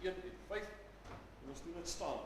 1 en 5 en ons doen dit staan.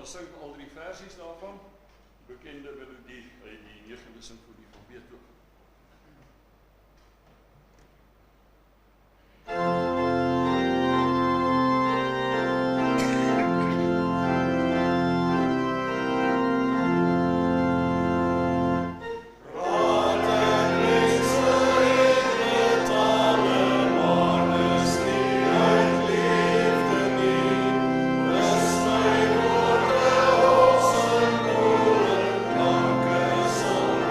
Ons sing al 3 versies daarvan, bekende melodie uit die 9de simfonie van Beethoven. Zonder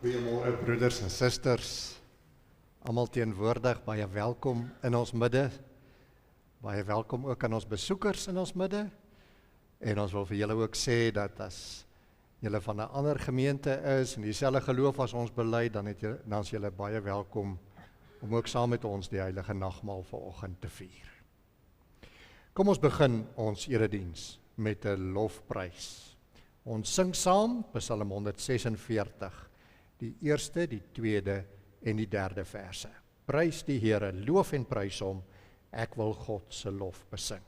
Goeiemôre broeders en susters, almal teenwoordig, baie welkom in ons midde, baie welkom ook aan ons besoekers in ons midde, en ons wil vir julle ook sê dat as julle van 'n ander gemeente is en dieselfde geloof as ons bely, dan is julle baie welkom om ook saam met ons die heilige nagmaal vanoggend te vier. Kom ons begin ons erediens met 'n lofprys. Ons sing saam Psalm 146, die eerste, die tweede en die derde verse. Prys die Here, loof en prys hom, ek wil God se lof besing.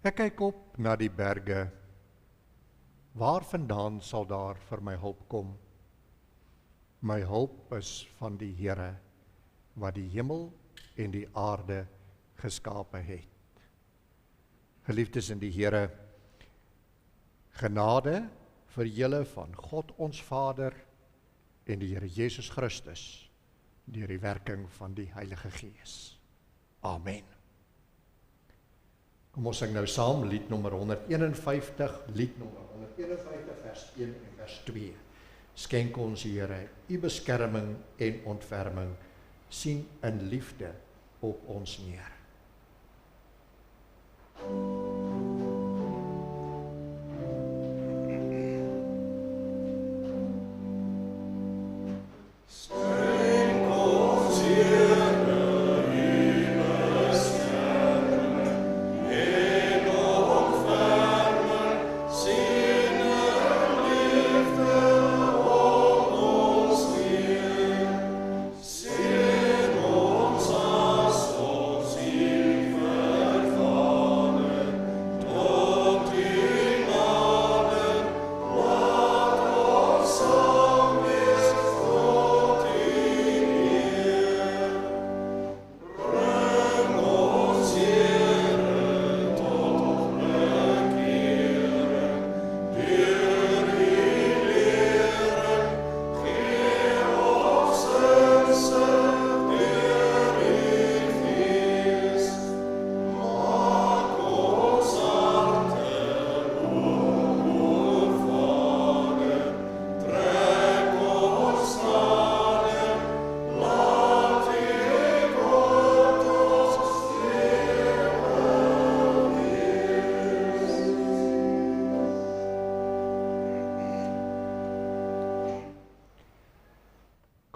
Ek kyk op na die berge, waar vandaan sal daar vir my hulp kom? My hulp is van die Here, wat die hemel en die aarde geskape het. Geliefdes in die Here, genade vir julle van God ons Vader en die Here Jesus Christus, deur die werking van die Heilige Gees. Amen. Kom ons sing nou saam, lied nommer 151, lied nommer 151, vers 1 en vers 2. Skenk ons, Here, u beskerming en ontferming, sien in liefde op ons neer.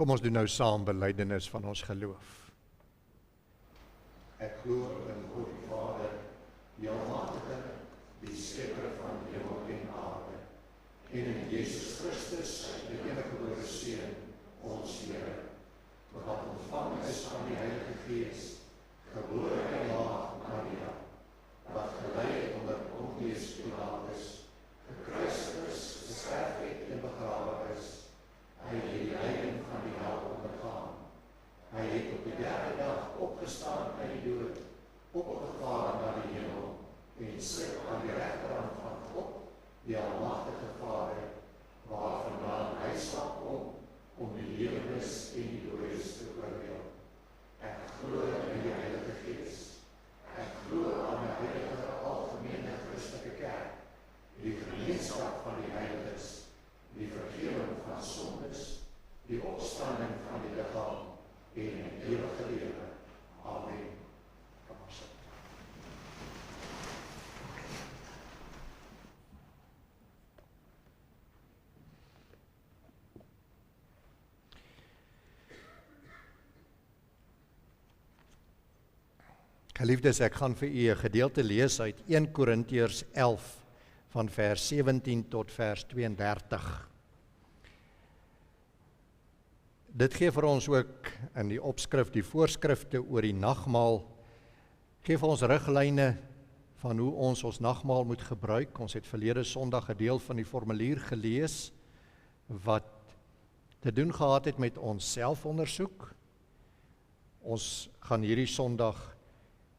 Kom ons doen nou saam belydenis van ons geloof. Ek glo in God die Vader, die Almagtige, die skepper van hemel en aarde, en in Jesus Christus, die eniggebore Seun, ons Here, wat ontvang is van die Heilige Gees, gebore in Maagd Maria, wat gelei het onder Pontius Pilatus, gekruisig is, gesterf het en begrawe is. Hy het die lyding van die hel ondergaan. Hy het op die derde dag opgestaan uit die dood, opgevaar na die hemel, en sit aan die regterhand van God, die almagtige Vader, waarvandaan hy sal kom, om die lewendes en die dooies te oordeel. Ek glo in die Heilige Gees. Ek glo aan 'n heilige algemene Christelike kerk, die gemeenskap van die heiliges, die vergifnis van sondes, die opstanding van die liggaam en 'n ewige lewe. Amen. Kom ons sit. Geliefdes, ek gaan vir u 'n gedeelte lees uit 1 Korintiërs 11 van vers 17 tot vers 32. Dit gee vir ons ook in die opskrif, die voorskrifte oor die nagmaal, gee vir ons riglyne van hoe ons nagmaal moet gebruik. Ons het verlede Sondag 'n deel van die formulier gelees wat te doen gehad het met ons selfondersoek. Ons gaan hierdie Sondag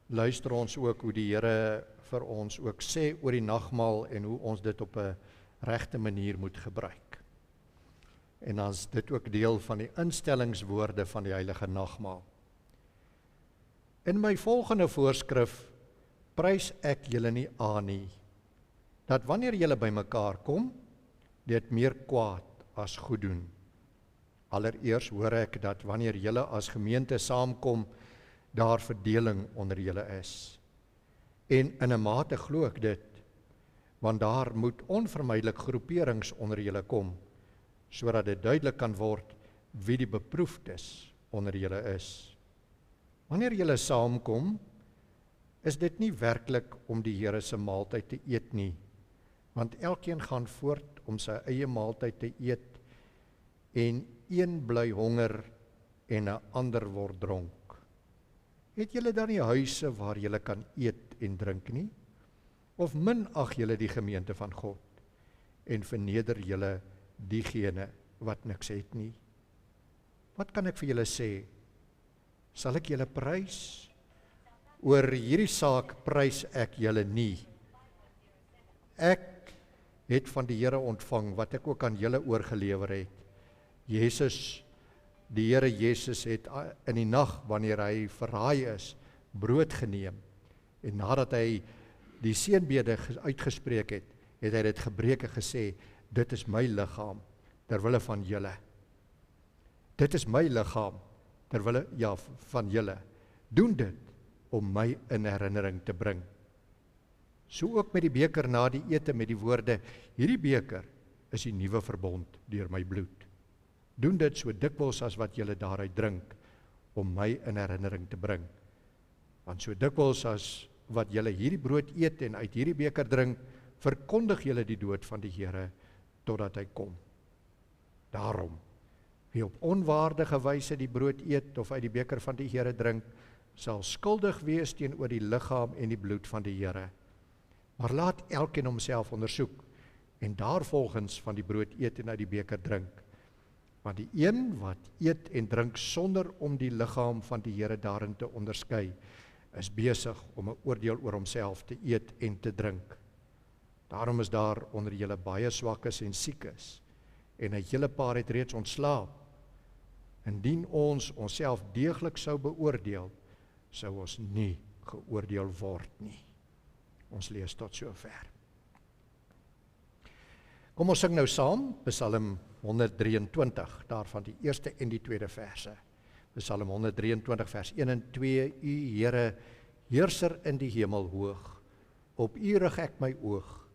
luister ons ook hoe die Here vir ons ook sê oor die nagmaal en hoe ons dit op 'n regte manier moet gebruik. En dan is dit ook deel van die instellingswoorde van die heilige nagmaal. In my volgende voorskrif prys ek julle nie aan nie, dat wanneer julle bymekaar kom, dit meer kwaad as goed doen. Allereers hoor ek dat wanneer julle as gemeente saamkom, daar verdeling onder julle is. En in 'n mate glo ek dit, want daar moet onvermydelik groeperings onder julle kom, sodat dit duidelik kan word wie die beproefdes onder julle is. Wanneer julle saamkom, is dit nie werklik om die Here se maaltyd te eet nie, want elkeen gaan voort om sy eie maaltyd te eet, en een bly honger en 'n ander word dronk. Het julle dan nie huise waar julle kan eet en drink nie? Of minag julle die gemeente van God en verneder julle diegene wat niks het nie? Wat kan ek vir julle sê? Sal ek julle prys? Oor hierdie saak prys ek julle nie. Ek het van die Here ontvang wat ek ook aan julle oorgelewer het. Die Here Jesus het in die nag, wanneer hy verraai is, brood geneem. En nadat hy die seënbede uitgespreek het, het hy dit gebreek en gesê, dit is my liggaam, terwille van julle. Dit is my liggaam, terwille van julle. Doen dit, om my in herinnering te bring. So ook met die beker na die ete met die woorde, hierdie beker is die nuwe verbond deur my bloed. Doen dit so dikwels as wat julle daaruit drink, om my in herinnering te bring. Want so dikwels as wat julle hierdie brood eet en uit hierdie beker drink, verkondig julle die dood van die Here, totdat hy kom. Daarom, wie op onwaardige wyse die brood eet, of uit die beker van die Here drink, sal skuldig wees teenoor die liggaam en die bloed van die Here. Maar laat elkeen homself ondersoek, en daarvolgens van die brood eet en uit die beker drink. Want die een wat eet en drink sonder om die liggaam van die Here daarin te onderskei, is besig om 'n oordeel oor homself te eet en te drink. Daarom is daar onder julle baie swakkes en siekes, en 'n hele paar het reeds ontslaap. Indien ons onsself deeglik sou beoordeel, sou ons nie geoordeel word nie. Ons lees tot sover. Kom ons sing nou saam, Psalm 123, daarvan die eerste en die tweede verse. Psalm 123 vers 1 en 2, U Here, heerser in die hemel hoog, op U rig ek my oog,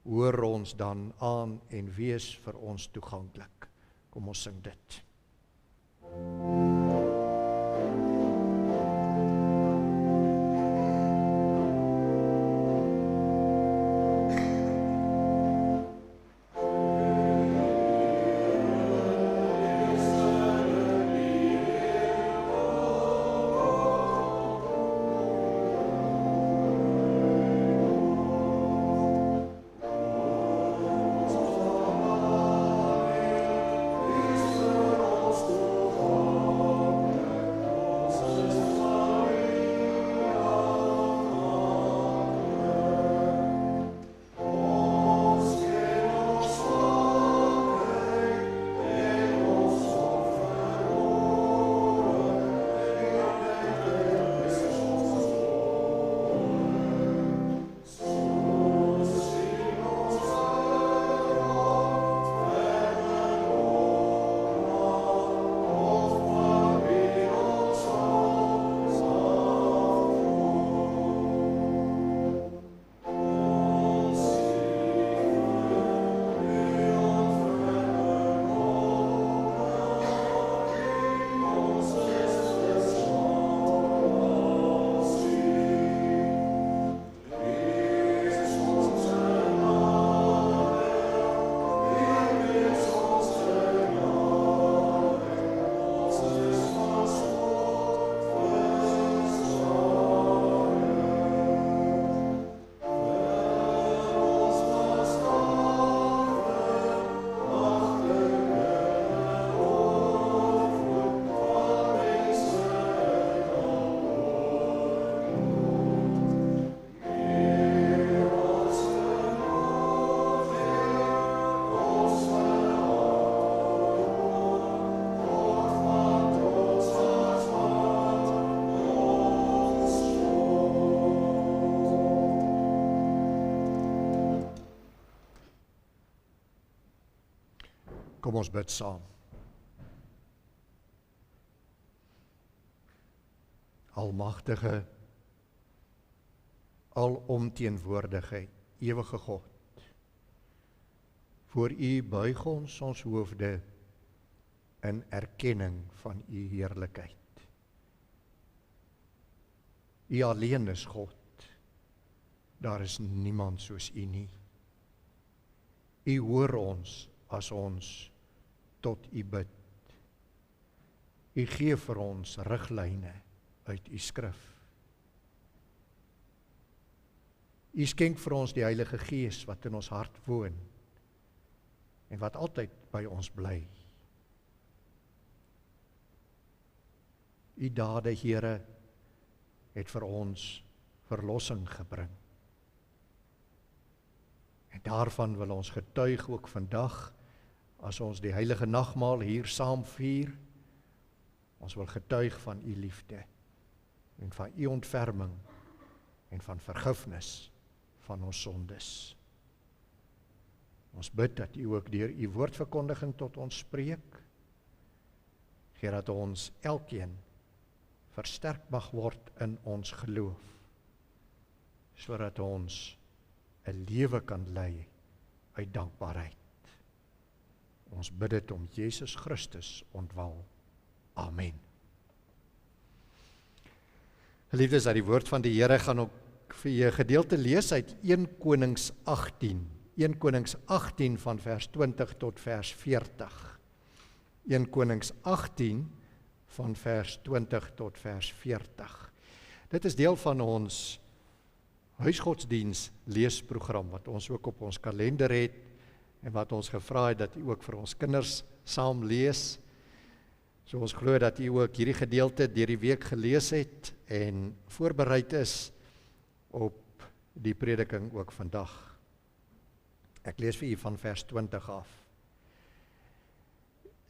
hoor ons dan aan en wees vir ons toeganklik. Kom ons sing dit. Kom ons bid saam. Almagtige, alomteenwoordige, ewige God, voor U buig ons hoofde in erkenning van U heerlikheid. U alleen is God, daar is niemand soos U nie. U hoor ons as ons tot U bid. U gee vir ons riglyne uit U skrif. U skenk vir ons die Heilige Gees wat in ons hart woon en wat altyd by ons bly. U dade, Here, het vir ons verlossing gebring. En daarvan wil ons getuig ook vandag, as ons die heilige nagmaal hier saam vier. Ons wil getuig van U liefde en van U ontferming en van vergifnis van ons sondes. Ons bid dat U ook deur U woordverkondiging tot ons spreek. Gee dat ons elkeen versterk mag word in ons geloof, sodat ons 'n lewe kan lei uit dankbaarheid. Ons bid dit om Jesus Christus ontwil. Amen. Geliefdes, uit die woord van die Here gaan ook vir julle gedeelte lees uit 1 Konings 18. 1 Konings 18 van vers 20 tot vers 40. 1 Konings 18 van vers 20 tot vers 40. Dit is deel van ons huisgodsdiens leesprogram wat ons ook op ons kalender het en wat ons gevra het dat U ook vir ons kinders saam lees. So ons glo dat U ook hierdie gedeelte deur die week gelees het en voorbereid is op die prediking ook vandag. Ek lees vir U van vers 20 af.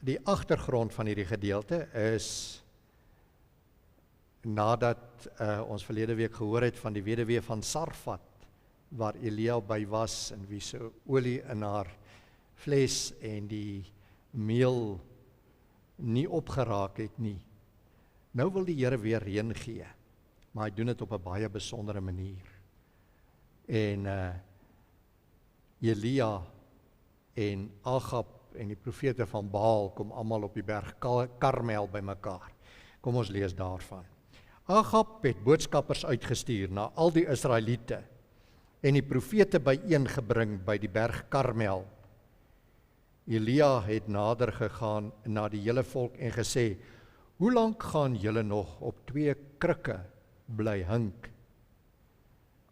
Die agtergrond van hierdie gedeelte is nadat ons verlede week gehoor het van die weduwee van Sarfat, waar Elia by was en wie se olie in haar vles en die meel nie opgeraak het nie. Nou wil die Here weer reën gee, maar hy doen dit op 'n baie besondere manier. En Elia en Agab en die profete van Baal kom almal op die berg Karmel bymekaar. Kom ons lees daarvan. Agab het boodskappers uitgestuur na al die Israeliete en die profete byeengebring by die berg Karmel. Elia het nader gegaan na die hele volk en gesê: "Hoe lank gaan julle nog op 2 krikke bly hink?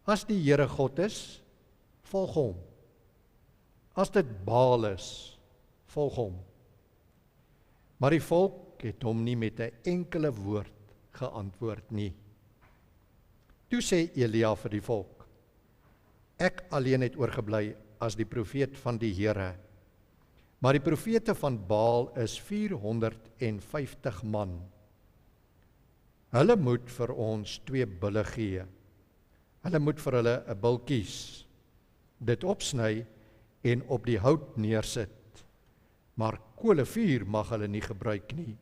As die Here God is, volg hom. As dit Baal is, volg hom." Maar die volk het hom nie met 'n enkele woord geantwoord nie. Toe sê Elia vir die volk: "Ek alleen het oorgebly as die profeet van die Here, maar die profete van Baal is 450 man. Hulle moet vir ons 2 bulle gee. Hulle moet vir hulle 'n bul kies, dit opsny en op die hout neersit, maar kolevuur mag hulle nie gebruik nie.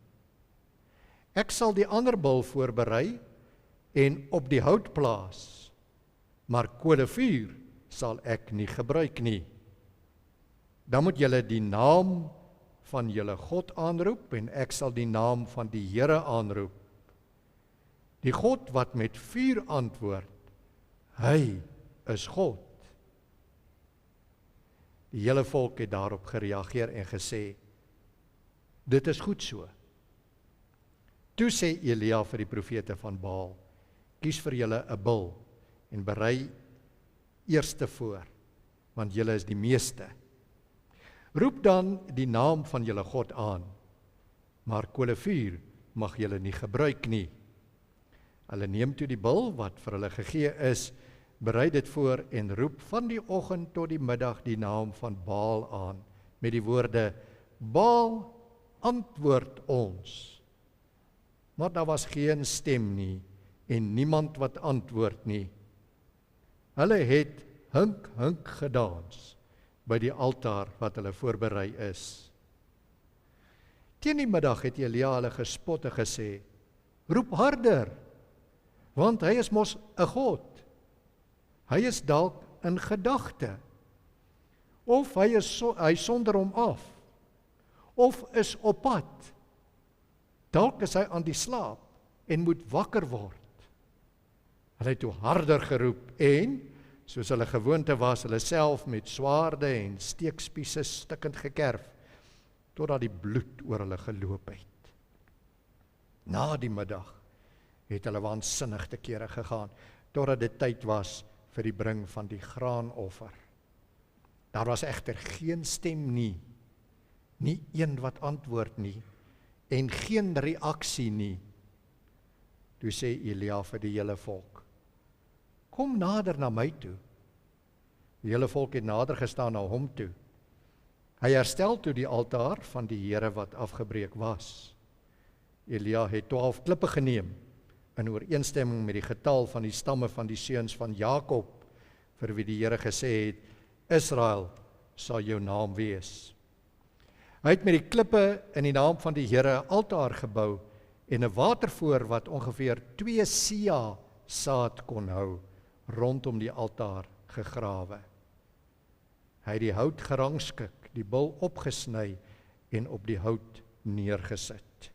Ek sal die ander bul voorberei en op die hout plaas, maar kolevuur sal ek nie gebruik nie. Dan moet julle die naam van julle God aanroep en ek sal die naam van die Here aanroep. Die God wat met vuur antwoord, hy is God." Die hele volk het daarop gereageer en gesê: "Dit is goed so." Toe sê Elia vir die profete van Baal: "Kies vir julle 'n bul en berei eerste voor, want julle is die meeste. Roep dan die naam van julle God aan, maar kolevuur mag julle nie gebruik nie." Hulle neem toe die bul wat vir hulle gegee is, berei dit voor en roep van die oggend tot die middag die naam van Baal aan, met die woorde: "Baal, antwoord ons." Maar daar was geen stem nie en niemand wat antwoord nie. Hulle het hink gedans by die altaar wat hulle voorberei is. Teen die middag het Elia hulle gespot en gesê, roep harder, want hy is mos 'n God. Hy is dalk in gedagte, of hy sonder hom af, of is op pad. Dalk is hy aan die slaap en moet wakker word. Hulle het toe harder geroep en, soos hulle gewoonte was, hulle self met swaarde en steekspiese stikkend gekerf, totdat die bloed oor hulle geloop het. Na die middag het hulle waansinnig te kere gegaan, totdat dit tyd was vir die bring van die graanoffer. Daar was egter geen stem nie een wat antwoord nie, en geen reaksie nie. Toe sê Elia vir die hele volk, kom nader na my toe. Die hele volk het nader gestaan na hom toe. Hy herstel toe die altaar van die Here wat afgebreek was. Elia het 12 klippe geneem, in ooreenstemming met die getal van die stamme van die seuns van Jakob, vir wie die Here gesê het, Israel sal jou naam wees. Hy het met die klippe in die naam van die Here 'n altaar gebou en 'n watervoor wat ongeveer 2 sia saad kon hou, rondom die altaar gegrawe. Hy het die hout gerangskik, die bul opgesny en op die hout neergesit.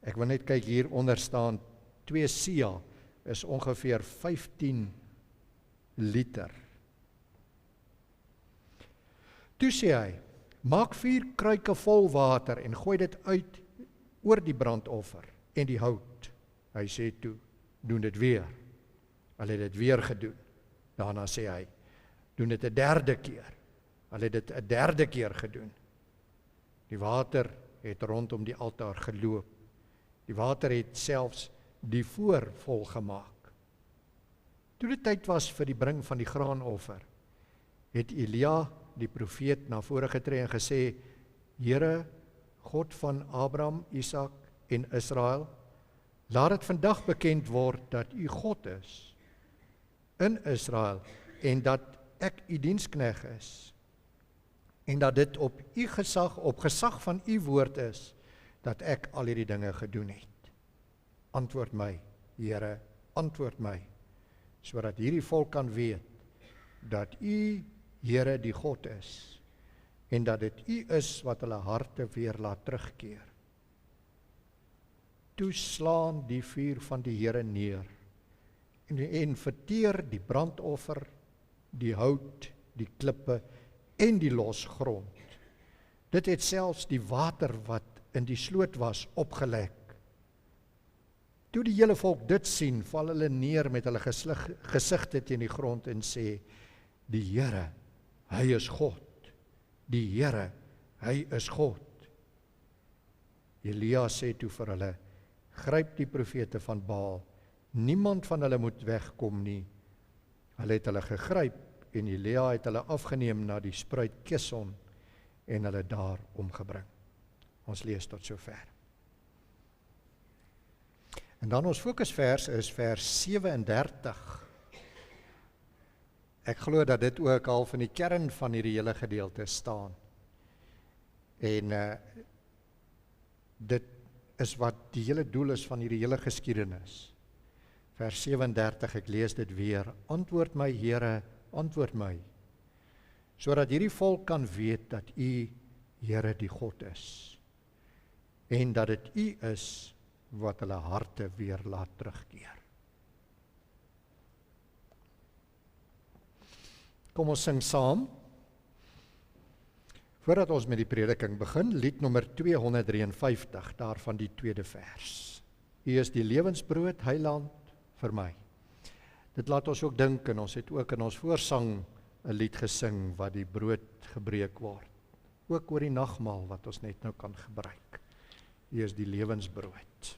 Ek wil net kyk, hier onder staan 2 sia is ongeveer 15 liter. Toe sê hy, maak 4 kruike vol water en gooi dit uit oor die brandoffer en die hout. Hy sê toe, doen dit weer. Hulle het dit weer gedoen. Daarna sê hy, doen dit 'n derde keer. Hulle het dit 'n derde keer gedoen. Die water het rondom die altaar geloop. Die water het selfs die voor vol gemaak. Toe dit tyd was vir die bring van die graanoffer, het Elia, die profeet, na vore getree en gesê, Here, God van Abraham, Isak en Israel, laat dit vandag bekend word dat u God is in Israel en dat ek u dienskneg is en dat dit op u gesag, op gesag van u woord is dat ek al hierdie dinge gedoen het. Antwoord my, Here, antwoord my, sodat hierdie volk kan weet dat u, Here, die God is en dat dit u is wat hulle harte weer laat terugkeer. Toe slaan die vuur van die Here neer en verteer die brandoffer, die hout, die klippe en die losgrond. Dit het selfs die water wat in die sloot was opgelek. Toe die hele volk dit sien, val hulle neer met hulle gesigte teen die grond en sê, die Here, hy is God. Die Here, hy is God. Elia sê toe vir hulle, gryp die profete van Baal, niemand van hulle moet wegkom nie. Hulle het hulle gegryp en Elia het hulle afgeneem na die spruit Kison en hulle daar omgebring. Ons lees tot sover. En dan ons fokusvers is vers 37. Ek glo dat dit ook al van die kern van hierdie hele gedeelte staan. En dit is wat die hele doel is van hierdie hele geskiedenis. Vers 37, ek lees dit weer. Antwoord my, Here, antwoord my, sodat hierdie volk kan weet dat u, Here, die God is, en dat dit u is wat hulle harte weer laat terugkeer. Kom ons sing saam. Voordat ons met die prediking begin, lied nommer 253, daarvan die tweede vers. U is die lewensbrood, heiland vir my. Dit laat ons ook dink, en ons het ook in ons voorsang 'n lied gesing wat die brood gebreek word. Ook oor die nagmaal wat ons net nou kan gebruik. U is die lewensbrood.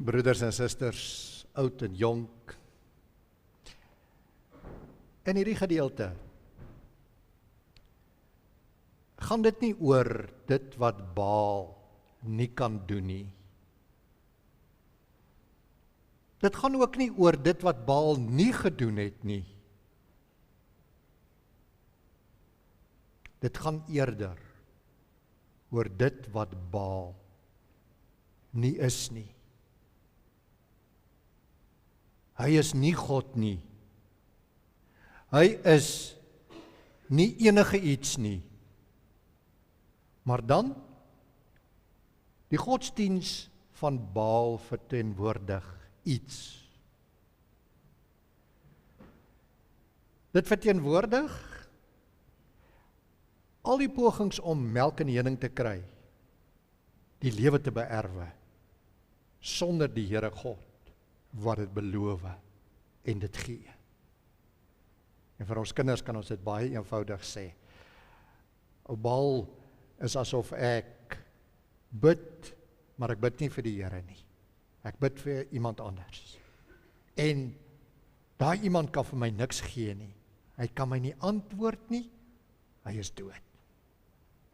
broeders en susters, oud en jonk. In hierdie gedeelte gaan dit nie oor dit wat Baal nie kan doen nie. Dit gaan ook nie oor dit wat Baal nie gedoen het nie. Dit gaan eerder oor dit wat Baal nie is nie. Hy is nie God nie. Hy is nie enige iets nie. Maar dan, die godsdiens van Baal verteenwoordig iets. Dit verteenwoordig al die pogings om melk en honing te kry, die lewe te beerwe, sonder die Here God, wat dit beloof en dit gee. En vir ons kinders kan ons dit baie eenvoudig sê. Ou Baal is asof ek bid, maar ek bid nie vir die Here nie. Ek bid vir iemand anders. En daai iemand kan vir my niks gee nie. Hy kan my nie antwoord nie. Hy is dood.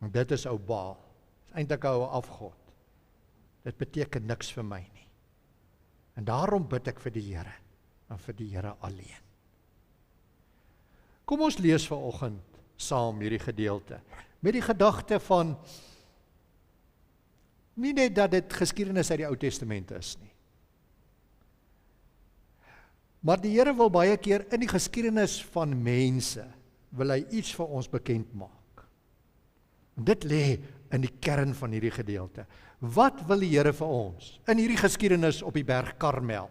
En dit is ou Baal. Dit is eintlik 'n ou afgod. Dit beteken niks vir my nie. En daarom bid ek vir die Here en vir die Here alleen. Kom ons lees vanoggend saam hierdie gedeelte met die gedagte van nie net dat dit geskiedenis uit die Ou Testament is nie. Maar die Here wil baie keer in die geskiedenis van mense wil hy iets vir ons bekend maak. En dit lê in die kern van hierdie gedeelte. Wat wil die Here vir ons in hierdie geskiedenis op die berg Karmel?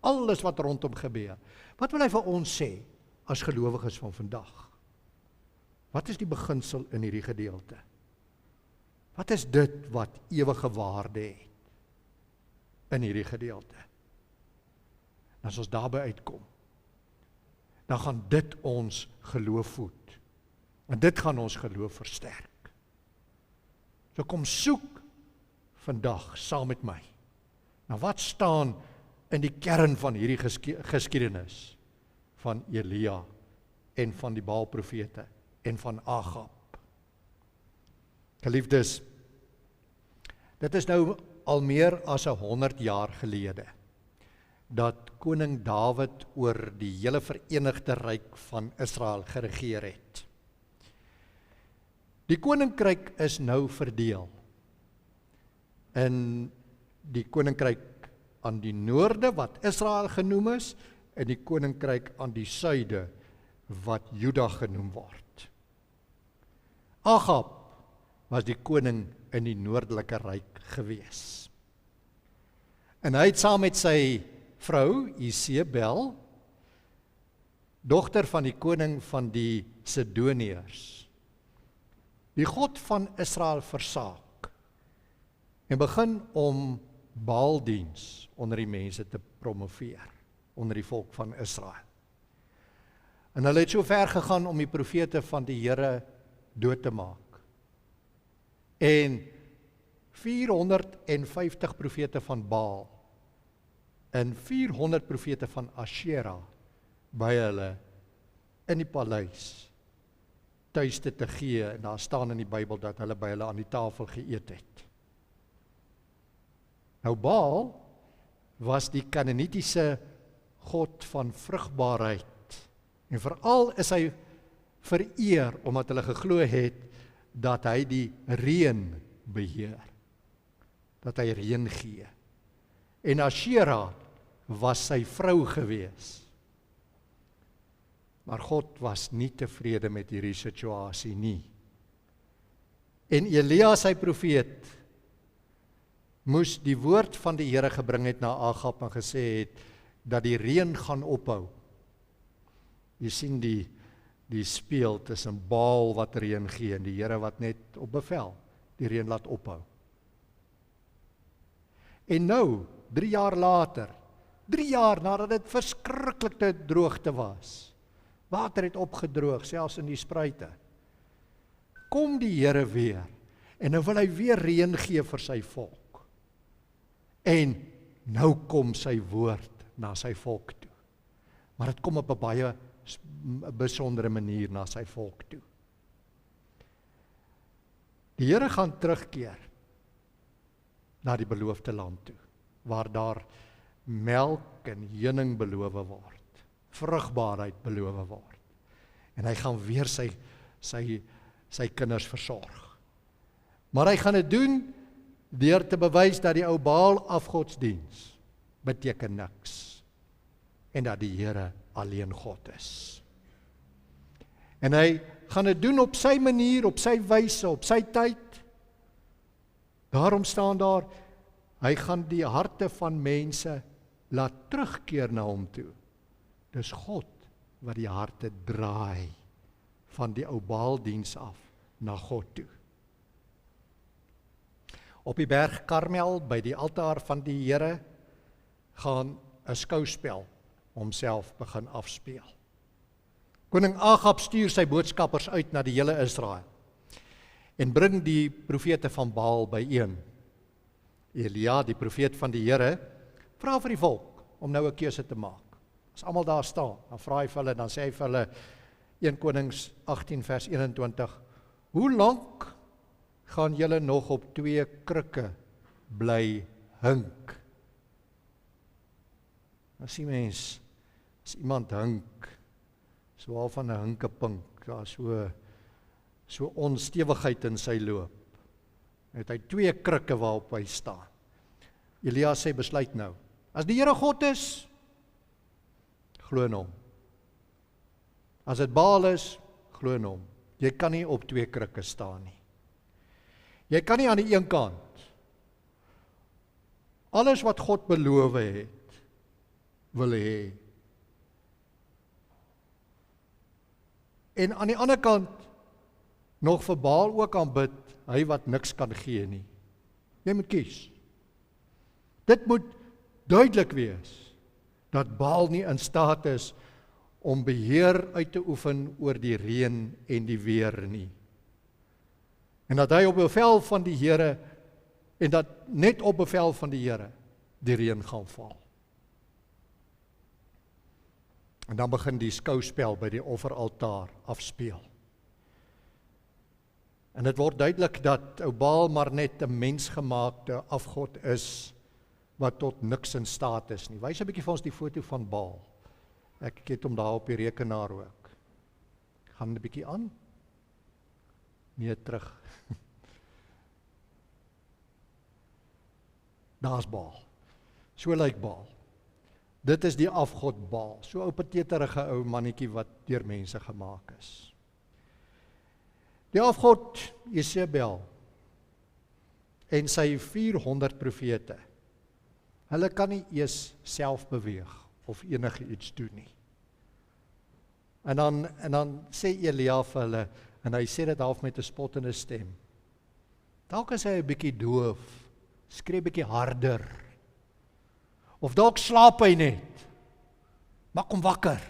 Alles wat rondom gebeur. Wat wil hy vir ons sê as gelowiges van vandag? Wat is die beginsel in hierdie gedeelte? Wat is dit wat ewige waarde het in hierdie gedeelte? En as ons daarby uitkom, dan gaan dit ons geloof voed. En dit gaan ons geloof versterk. So kom soek vandag saam met my. Nou wat staan in die kern van hierdie geskiedenis van Elia en van die Baal-profete en van Agab? Geliefdes, dit is nou al meer as 100 jaar gelede dat koning Dawid oor die hele verenigde ryk van Israel geregeer het. Die koninkryk is nou verdeel in die koninkryk aan die noorde wat Israel genoem is en die koninkryk aan die suide wat Juda genoem word. Agab was die koning in die noordelike ryk gewees. En hy het saam met sy vrou Isebel, dogter van die koning van die Sidoniërs, die God van Israel versaak en begin om Baaldiens onder die mense te promoveer, onder die volk van Israel. En hulle het so ver gegaan om die profete van die Here dood te maak. En 450 profete van Baal en 400 profete van Ashera by hulle in die paleis tuiste te gee, en daar staan in die Bybel dat hulle by hulle aan die tafel geëet het. Nou Baal was die Kanaanitiese god van vrugbaarheid, en veral is hy vereer omdat hulle geglo het dat hy die reën beheer, dat hy reën gee. En Ashera was sy vrou gewees. Maar God was nie tevrede met hierdie situasie nie. En Elia, sy profeet, moes die woord van die Here gebring het na Agab en gesê het dat die reën gaan ophou. Jy sien die speel tussen Baal wat reën gee en die Here wat net op bevel die reën laat ophou. En nou, 3 jaar later, 3 jaar nadat dit verskriklike droogte was, water het opgedroog, selfs in die spruite, kom die Here weer, en nou wil hy weer reën gee vir sy volk. En nou kom sy woord na sy volk toe. Maar dit kom op 'n baie besondere manier na sy volk toe. Die Here gaan terugkeer na die beloofde land toe, waar daar melk en honing beloof word, vrugbaarheid beloof word. En hy gaan weer sy kinders versorg. Maar hy gaan dit doen deur te bewys dat die ou Baal afgodsdiens beteken niks en dat die Here alleen God is. En hy gaan dit doen op sy manier, op sy wyse, op sy tyd. Daarom staan daar, hy gaan die harte van mense laat terugkeer na hom toe. Dis God wat die harte draai van die ou Baaldiens af na God toe. Op die berg Karmel, by die altaar van die Here, gaan 'n skouspel homself begin afspeel. Koning Agab stuur sy boodskappers uit na die hele Israel en bring die profete van Baal byeen. Elia, die profeet van die Here, vra vir die volk om nou 'n keuse te maak. As almal daar staan, dan vra hy vir hulle, dan sê hy vir hulle 1 Konings 18 vers 21, hoe lank gaan julle nog op 2 krikke bly hink? Dan sien mens, as iemand hink, so al van 'n hinkepink, daar so onstewigheid in sy loop, het hy 2 krikke waarop hy staan. Elia sê, besluit nou, as die Here God is, glo in hom. As dit Baal is, glo in hom. Jy kan nie op 2 krikke staan nie. Jy kan nie aan die een kant alles wat God beloof het, wil hê. En aan die ander kant nog vir Baal ook aanbid, hy wat niks kan gee nie. Jy moet kies. Dit moet duidelik wees dat Baal nie in staat is om beheer uit te oefen oor die reën en die weer nie. En dat hy op bevel van die Here, en dat net op bevel van die Here die reën gaan val. En dan begin die skouspel by die offeraltaar afspeel. En dit word duidelik dat ou Baal maar net 'n mensgemaakte afgod is, wat tot niks in staat is nie. Wys 'n bietjie vir ons die foto van Baal. Ek het hom daar op die rekenaar ook. Gaan 'n bietjie aan. Nee, terug. Daar's Baal. So lyk Baal. Dit is die afgod Baal. So ou pateterige ou mannetjie wat deur mense gemaak is. Die afgod Jezebel en sy 400 profete. Hulle kan nie eers self beweeg of enige iets doen nie. En dan sê Elia vir hulle, en hy sê dit half met 'n spottende stem. Dalk is hy 'n bietjie doof, skree bietjie harder. Of dalk slaap hy net. Maak hom wakker.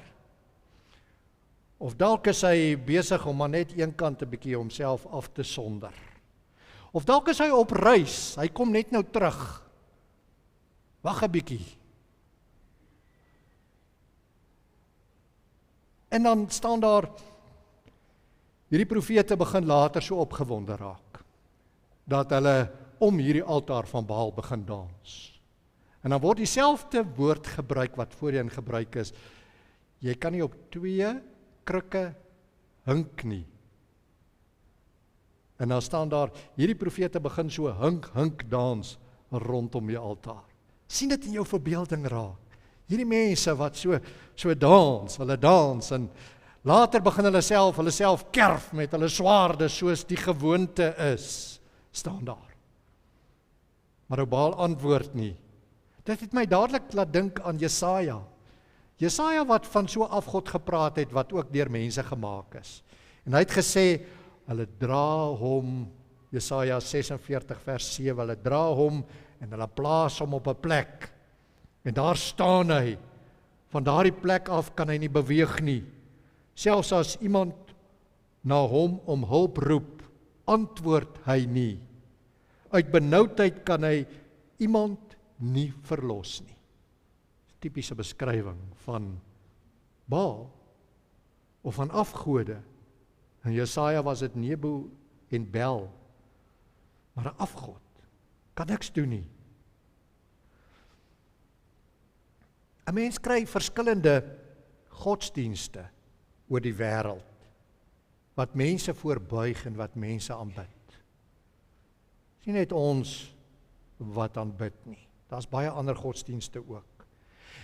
Of dalk is hy besig om maar net een kant 'n bietjie homself af te sonder. Of dalk is hy op reis, hy kom net nou terug. Wag 'n bietjie. En dan staan daar, hierdie profete begin later so opgewonde raak, dat hulle om hierdie altaar van Baal begin dans. En dan word dieselfde woord gebruik wat voorheen gebruik is, jy kan nie op 2 krikke hink nie. En dan staan daar, hierdie profete begin so hink dans rondom die altaar. Sien dit in jou verbeelding raak. Hierdie mense wat so dans, hulle dans en later begin hulle self kerf met hulle swaarde soos die gewoonte is, staan daar. Maar ou Baal antwoord nie. Dit het my dadelik laat dink aan Jesaja. Jesaja wat van so afgod gepraat het, wat ook deur mense gemaak is. En hy het gesê, hulle dra hom, Jesaja 46 vers 7, hulle dra hom en hulle plaas hom op 'n plek. En daar staan hy. Van daardie plek af kan hy nie beweeg nie. Selfs as iemand na hom om hulp roep, antwoord hy nie. Uit benoudheid kan hy iemand nie verlos nie. Tipiese beskrywing van Baal of van afgode. In Jesaja was dit Nebo en Bel, maar 'n afgod kan niks doen nie. 'n Mens kry verskillende godsdienste oor die wêreld, wat mense voorbuig en wat mense aanbid. Dis nie net ons wat aanbid nie. Daar's baie ander godsdienste ook.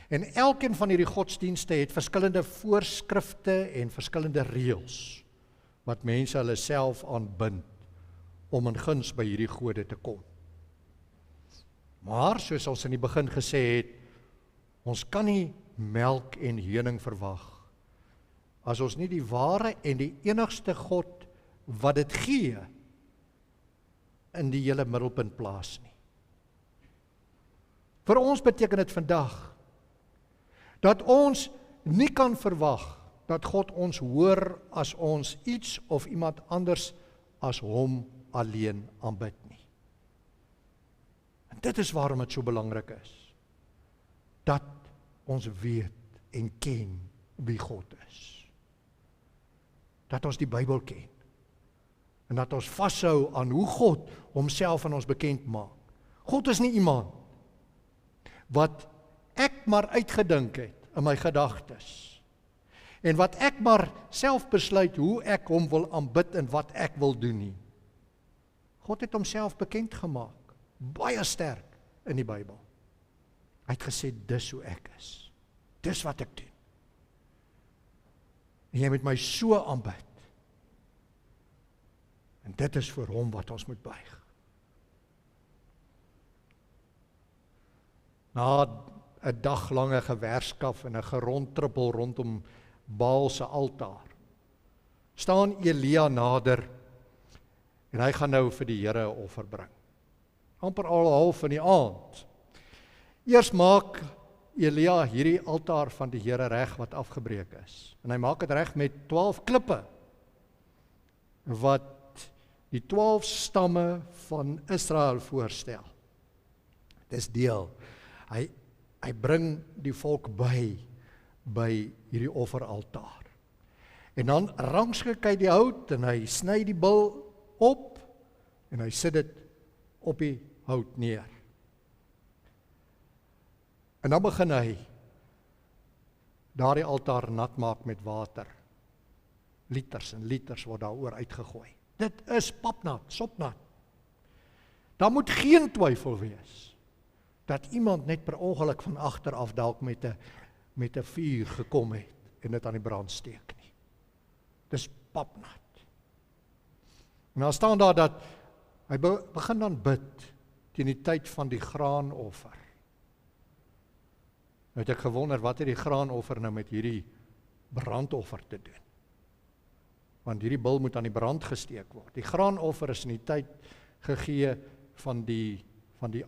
En elkeen van hierdie godsdienste het verskillende voorskrifte en verskillende reëls wat mense hulle self aanbind om in guns by hierdie gode te kom. Maar soos ons in die begin gesê het, ons kan nie melk en honing verwag as ons nie die ware en die enigste God wat dit gee in die hele middelpunt plaas nie. Vir ons beteken dit vandag dat ons nie kan verwag dat God ons hoor as ons iets of iemand anders as hom alleen aanbid nie. En dit is waarom dit so belangrik is, dat ons weet en ken wie God is. Dat ons die Bybel ken, en dat ons vashou aan hoe God homself aan ons bekend maak. God is nie iemand wat ek maar uitgedink het in my gedagtes, en wat ek maar self besluit hoe ek hom wil aanbid en wat ek wil doen nie. God het homself bekend gemaak, baie sterk in die Bybel. Hy het gesê, dis hoe ek is, dis wat ek doen. En jy moet my so aanbid. En dit is vir hom wat ons moet buig. Na 'n daglange gewerskaf en 'n gerondtrippel rondom Baal se altaar, staan Elia nader en hy gaan nou vir die Here 'n offer bring. Amper al half in die aand. Eers maak Elia hierdie altaar van die Here reg wat afgebreek is. En hy maak dit reg met 12 klippe wat die 12 stamme van Israel voorstel. Dis deel. Hy bring die volk by hierdie offeraltaar. En dan rangskik hy die hout en hy sny die bil op en hy sit dit op die hout neer. En dan begin hy daardie altaar nat maak met water. Liters en liters word daaroor uitgegooi. Dit is papnat, sopnat. Daar moet geen twyfel wees dat iemand net per ongeluk van agter af dalk met 'n vuur gekom het en dit aan die brand steek nie. Dis papnat. En dan staan daar dat hy begin dan bid teen die tyd van die graanoffer. Nou het ek gewonder, wat het die graanoffer nou met hierdie brandoffer te doen? Want hierdie bil moet aan die brand gesteek word. Die graanoffer is in die tyd gegee van die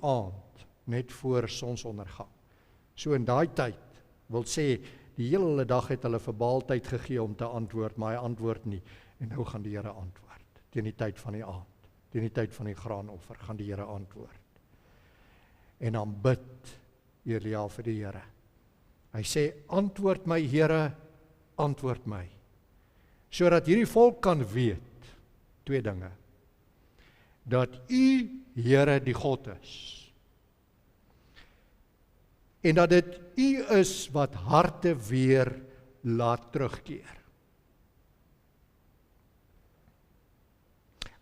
aand, net voor sonsondergang. So in daai tyd, wil sê, die hele dag het hulle vir Baal tyd gegee om te antwoord, maar hy antwoord nie. En nou gaan die Here antwoord, teen die tyd van die aand, teen die tyd van die graanoffer, gaan die Here antwoord. En dan bid Elia vir die Here. Hy sê, antwoord my Here, antwoord my. Sodat hierdie volk kan weet, 2 dinge. Dat U, Here, die God is. En dat dit U is wat harte weer laat terugkeer.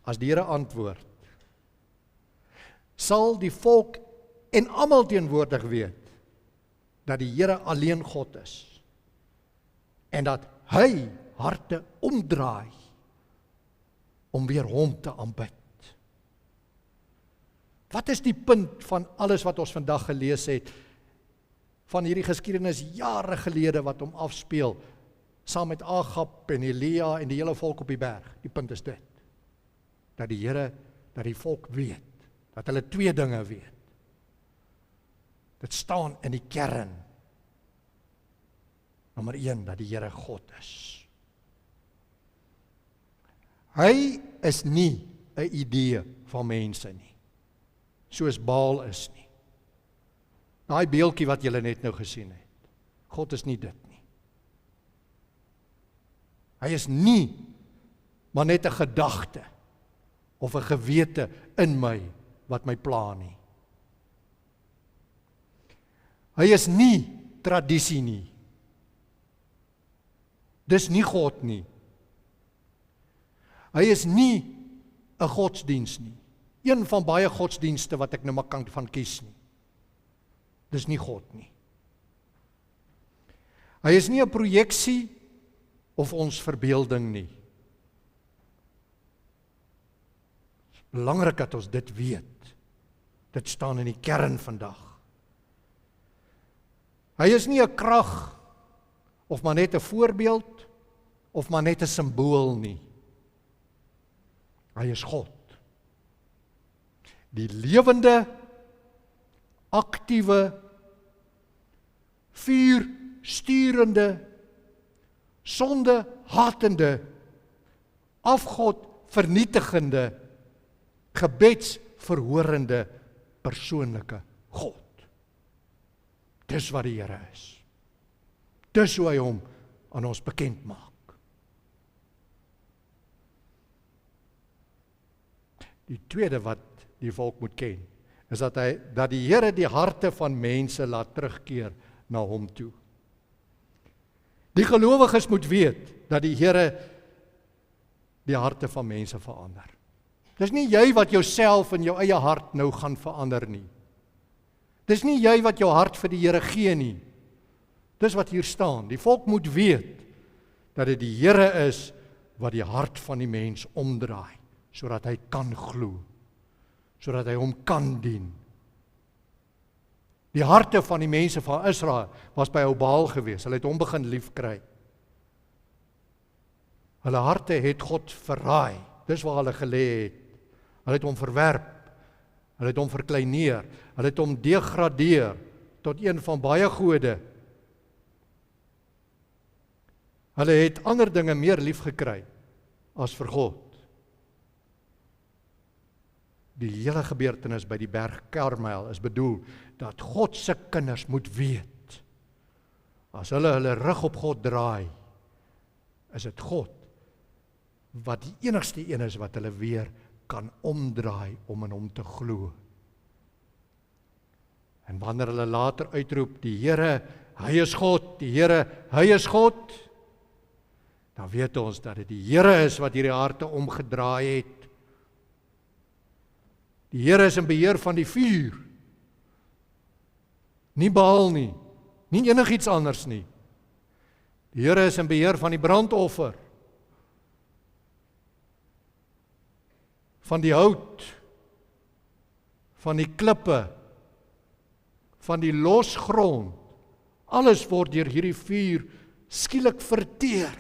As die Here antwoord, sal die volk en almal teenwoordig weet dat die Here alleen God is en dat hy harte omdraai om weer hom te aanbid. Wat is die punt van alles wat ons vandag gelees het, van hierdie geskiedenis jare gelede wat hom afspeel, saam met Agab en Elia en die hele volk op die berg? Die punt is dit, dat die Here, dat die volk weet, dat hulle 2 dinge weet. Dit staan in die kern. Nommer 1, dat die Here God is. Hy is nie 'n idee van mense nie, soos Baal is nie. Daai beeldjie wat julle net nou gesien het. God is nie dit nie. Hy is nie maar net 'n gedagte of 'n gewete in my wat my pla nie. Hy is nie tradisie nie. Dis nie God nie. Hy is nie 'n godsdiens nie. Een van baie godsdienste wat ek nou maar kan van kies nie. Dis nie God nie. Hy is nie 'n projeksie of ons verbeelding nie. Belangrik dat ons dit weet. Dit staan in die kern vandag. Hy is nie 'n krag of maar net 'n voorbeeld of maar net 'n simbool nie. Hy is God. Die lewende, aktiewe, vuursturende, sonde hatende, afgod vernietigende, gebedsverhorende persoonlike God. Dis wat die Here is. Dis hoe hy hom aan ons bekend maak. Die tweede wat die volk moet ken, is dat die Here die harte van mense laat terugkeer na hom toe. Die gelowiges moet weet dat die Here die harte van mense verander. Dis nie jy wat jouself in jou eie hart nou gaan verander nie. Dis nie jy wat jou hart vir die Here gee nie. Dis wat hier staan. Die volk moet weet dat dit die Here is wat die hart van die mens omdraai, sodat hy kan glo, sodat hy hom kan dien. Die harte van die mense van Israel was by ou Baal gewees. Hulle het hom begin liefkry. Hulle harte het God verraai. Dis waar hulle gelê het. Hulle het hom verwerp. Hulle het hom verkleineer. Hulle het hom degradeer tot een van baie gode. Hulle het ander dinge meer lief gekry as vir God. Die hele gebeurtenis by die berg Karmel is bedoel dat God se kinders moet weet, as hulle rug op God draai, is dit God wat die enigste een is wat hulle weer kan omdraai om in hom te glo. En wanneer hulle later uitroep, die Here, hy is God, die Here, hy is God, dan weet ons dat dit die Here is wat hierdie harte omgedraai het. Die Here is in beheer van die vuur. Nie Baal nie, nie enigiets anders nie. Die Here is in beheer van die brandoffer, van die hout, van die klippe, van die losgrond. Alles word deur hierdie vuur skielik verteer.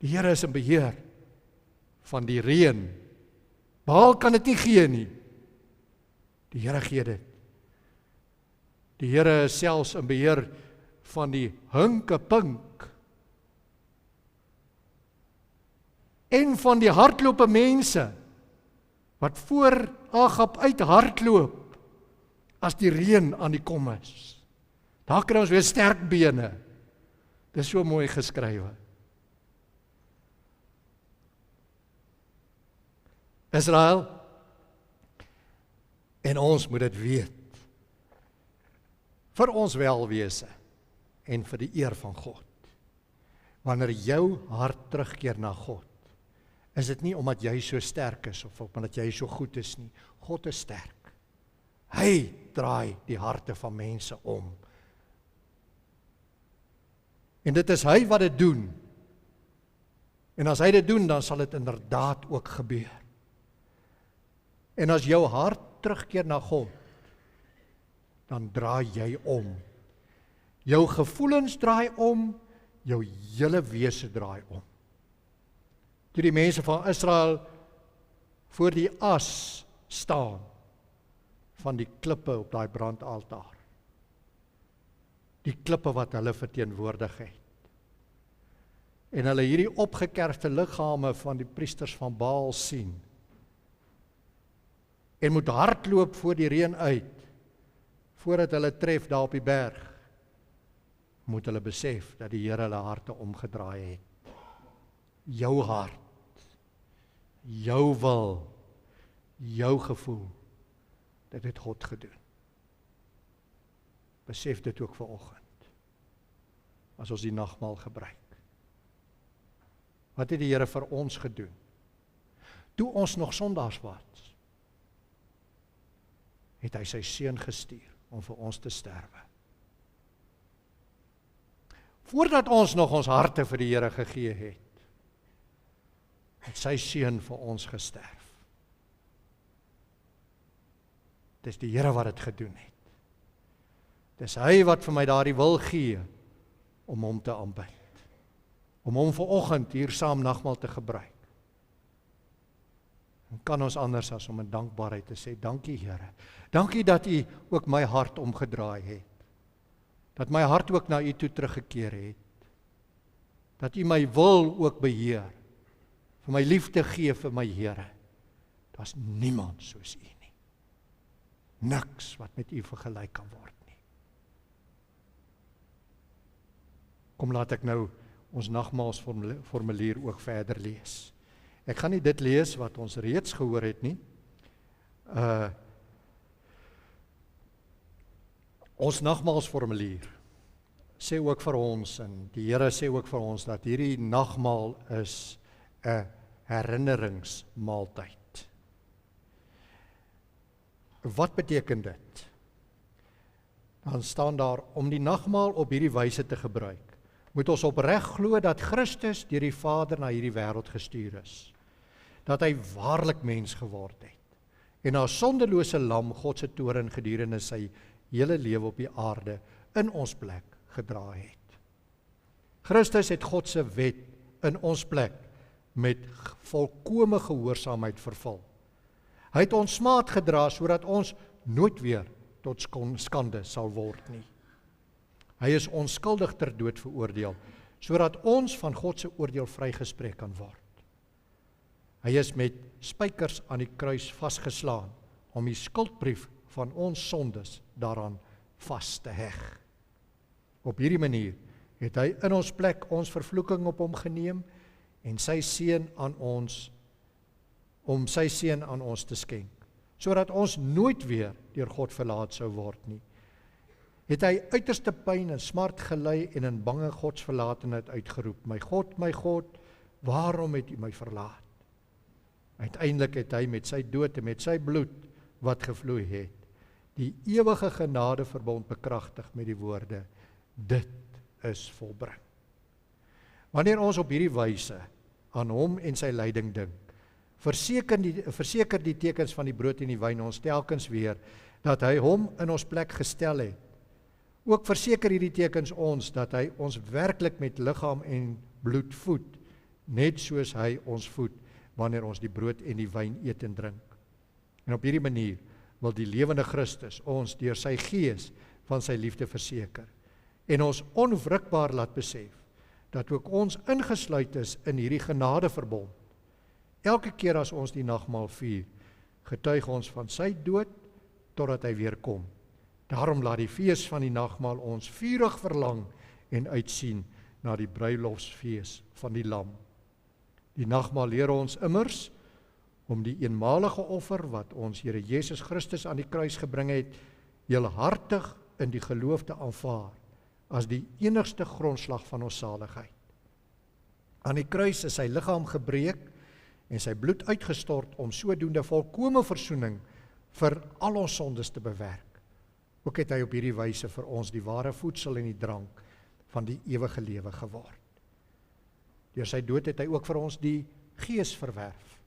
Die Here is in beheer van die reën. Baal kan dit nie gee nie. Die Here gee dit. Die Here is selfs in beheer van die hinkepink en van die hardlope mense wat voor Agab uit hardloop as die reën aan die kom is. Daar kry ons weer sterk bene. Dis so mooi geskrywe. Israel, en ons moet dit weet, vir ons welwese en vir die eer van God. Wanneer jou hart terugkeer na God, is dit nie omdat jy so sterk is of omdat jy so goed is nie. God is sterk. Hy draai die harte van mense om. En dit is hy wat dit doen. En as hy dit doen, dan sal dit inderdaad ook gebeur. En as jou hart terugkeer na God, dan draai jy om. Jou gevoelens draai om, jou hele wese draai om. Toe die mense van Israel voor die as staan van die klippe op daai brandaltaar. Die klippe wat hulle verteenwoordig het. En hulle hierdie opgekerfde liggame van die priesters van Baal sien. en moet hardloop voor die reën uit, voordat hulle tref daar op die berg, moet hulle besef dat die Here hulle harte omgedraai het. Jou hart, jou wil, jou gevoel, dit het God gedoen. Besef dit ook vanoggend, as ons die nagmaal gebruik. Wat het die Here vir ons gedoen? Toe ons nog sondaars was, het hy sy seun gestuur om vir ons te sterwe. Voordat ons nog ons harte vir die Here gegee het, het sy seun vir ons gesterf. Dis die Here wat dit gedoen het. Dis hy wat vir my daardie wil gee om hom te aanbid. Om hom vanoggend hier saam nagmaal te gebruik. En kan ons anders as om in dankbaarheid te sê, dankie Here. Dankie dat U ook my hart omgedraai het. Dat my hart ook na U toe teruggekeer het. Dat U my wil ook beheer. Vir my liefde gee vir my Here. Daar's niemand soos U nie. Niks wat met U vergelyk kan word nie. Kom laat ek nou ons nagmaalsformulier ook verder lees. Ek gaan nie dit lees wat ons reeds gehoor het nie. Ons nagmaalsformulier sê ook vir ons, en die Here sê ook vir ons, dat hierdie nagmaal is 'n herinneringsmaaltyd. Wat beteken dit? Dan staan daar, om die nagmaal op hierdie wyse te gebruik, moet ons opreg glo dat Christus deur die Vader na hierdie wêreld gestuur is. Dat hy waarlik mens geword het. En as sondelose lam God se toorn gedurende sy hele lewe op die aarde in ons plek gedra het. Christus het God se wet in ons plek met volkome gehoorsaamheid vervul. Hy het ons smaad gedra sodat ons nooit weer tot skande sal word nie. Hy is onskuldig ter dood veroordeel, sodat ons van God se oordeel vrygespreek kan word. Hy is met spykers aan die kruis vasgeslaan, om die skuldbrief van ons sondes daaraan vas te heg. Op hierdie manier het hy in ons plek ons vervloeking op hom geneem, en sy seun aan ons, om sy seun aan ons te skenk, sodat ons nooit weer deur God verlaat sou word nie. Het hy uiterste pyn en smart gely en in bange godsverlatenheid uitgeroep, my God, waarom het U my verlaat? Uiteindelik het hy met sy dood en met sy bloed wat gevloei het, die ewige genadeverbond bekragtig met die woorde, dit is volbring. Wanneer ons op hierdie wyse aan hom en sy lyding dink, verseker die tekens van die brood en die wyn ons telkens weer, dat hy hom in ons plek gestel het. Ook verseker hierdie tekens ons, dat hy ons werklik met liggaam en bloed voed, net soos hy ons voed, wanneer ons die brood en die wyn eet en drink. En op hierdie manier wil die lewende Christus ons deur sy gees van sy liefde verseker, en ons onwrikbaar laat besef, dat ook ons ingesluit is in hierdie genadeverbond. Elke keer as ons die nagmaal vier, getuig ons van sy dood, totdat hy weer kom. Daarom laat die fees van die nagmaal ons vurig verlang en uitsien na die bruilofsfees van die lam. Die nagmaal leer ons immers om die eenmalige offer wat ons Here Jesus Christus aan die kruis gebring het, heelhartig in die geloof te aanvaar as die enigste grondslag van ons saligheid. Aan die kruis is sy liggaam gebreek en sy bloed uitgestort om sodoende volkome versoening vir al ons sondes te bewerk. Ook het hy op hierdie wyse vir ons die ware voedsel en die drank van die ewige lewe geword. Deur sy dood het hy ook vir ons die Gees verwerf.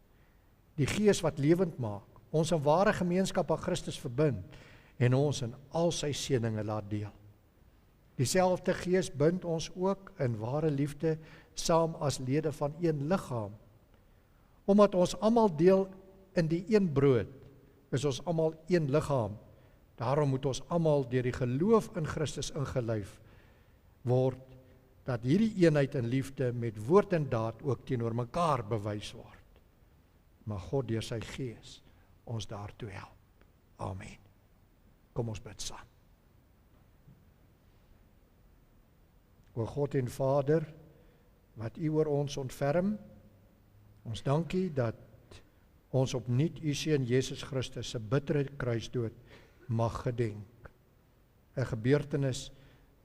Die Gees wat lewend maak, ons in ware gemeenskap aan Christus verbind en ons in al sy seëninge laat deel. Dieselfde Gees bind ons ook in ware liefde saam as lede van een liggaam. Omdat ons almal deel in die een brood, is ons almal een liggaam. Daarom moet ons almal deur die geloof in Christus ingelyf word, dat hierdie eenheid in liefde met woord en daad ook teenoor mekaar bewys word. Maar God deur sy Gees ons daartoe help. Amen. Kom ons bid saam. O God en Vader, wat U oor ons ontferm, ons dankie dat ons opnuut U Seun Jesus Christus se bittere kruisdood mag gedenk. 'n gebeurtenis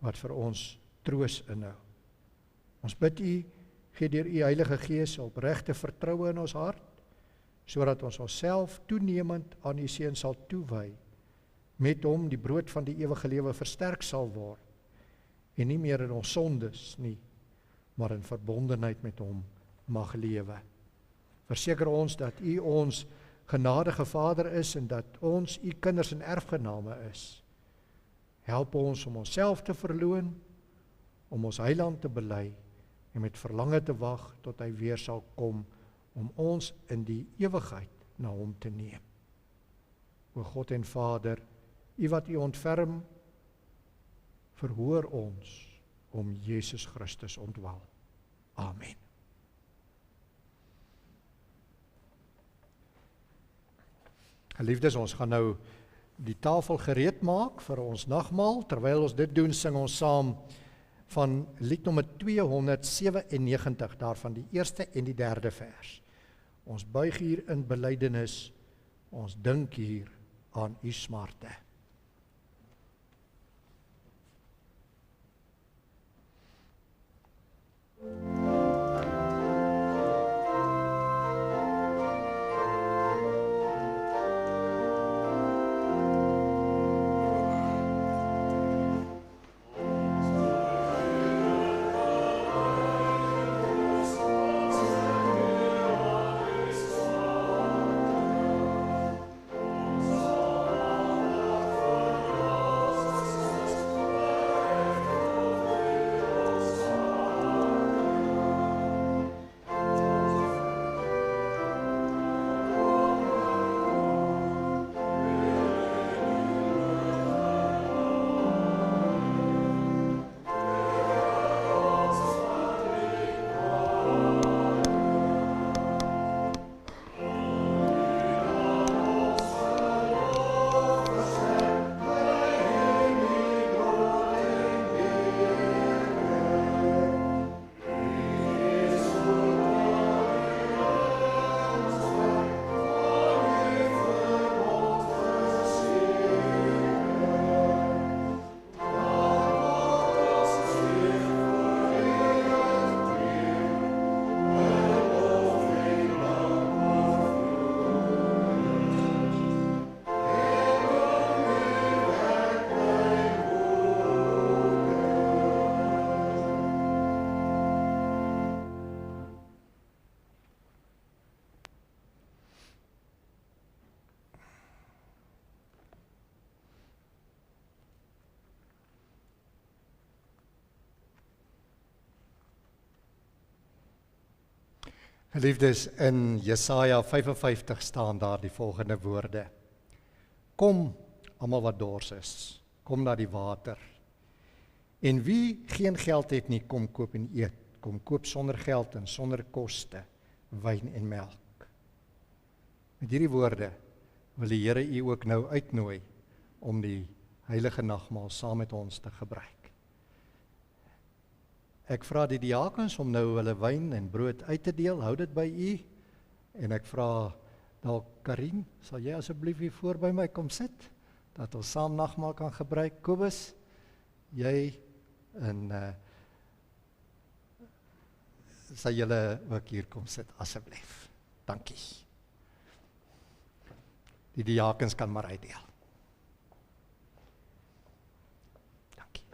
wat vir ons troos inhou. Ons bid U, gee deur U Heilige Gees opregte vertroue in ons hart, sodat ons onsself toenemend aan U Seun sal toewy, met Hom die brood van die ewige lewe versterk sal word, en nie meer in ons sondes nie, maar in verbondenheid met Hom mag lewe. Verseker ons dat U ons genadige Vader is en dat ons U kinders en erfgename is. Help ons om onsself te verloon, om ons Heiland te bely en met verlange te wag tot Hy weer sal kom om ons in die ewigheid na Hom te neem. O God en Vader, U wat U ontferm, verhoor ons om Jesus Christus ontwil. Amen. Geliefdes, ons gaan nou die tafel gereed maak vir ons nagmaal. Terwyl ons dit doen, sing ons saam van lied nommer 297, daarvan die eerste en die derde vers. Ons buig hier in belydenis, ons dink hier aan U smarte. Geliefdes, in Jesaja 55 staan daar die volgende woorde. Kom, almal wat dors is, kom na die water. En wie geen geld het nie, kom koop en eet. Kom koop sonder geld en sonder koste, wyn en melk. Met hierdie woorde wil die Here u ook nou uitnooi om die heilige nagmaal saam met ons te gebruik. Ek vra die diakens om nou hulle wyn en brood uit te deel, hou dit by u, en ek vra dalk Karin, sal jy asseblief hier voor by my kom sit, dat ons saam nagmaal kan gebruik. Kobus, jy en sal julle ook hier kom sit, asseblief. Dankie. Die diakens kan maar uitdeel. Dankie.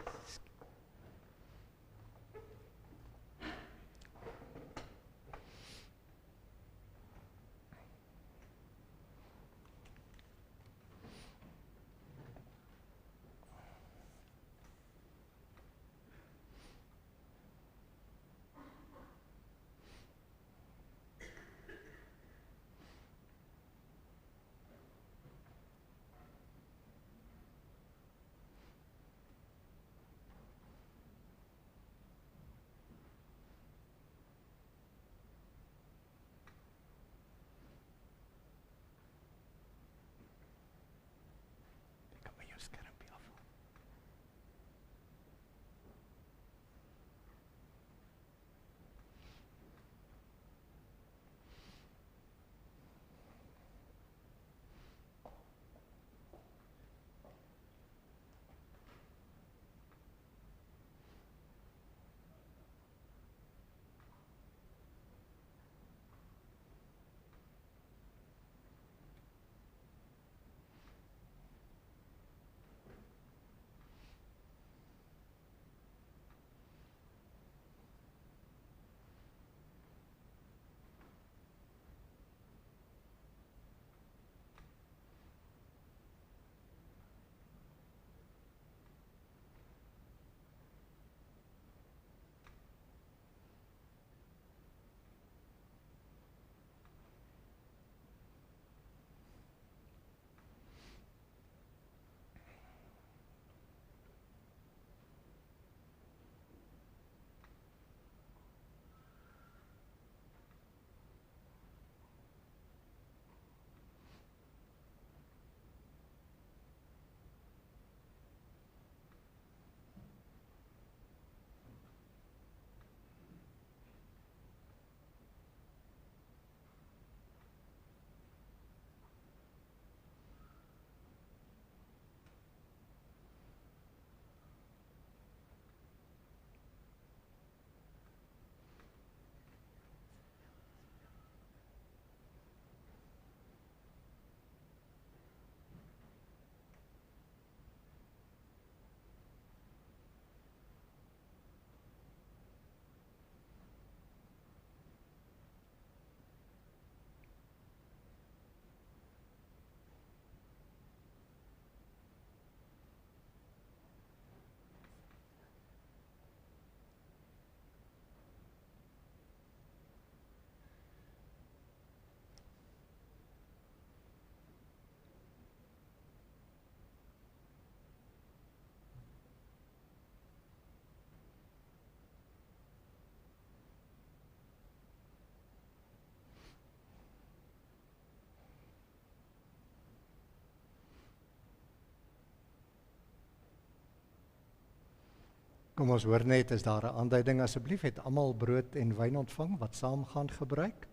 Kom ons hoor net, is daar 'n aanduiding asseblief, het almal brood en wyn ontvang wat saam gaan gebruik?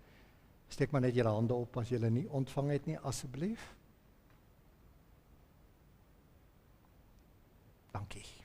Steek maar net julle hande op as julle nie ontvang het nie, asseblief. Dankie.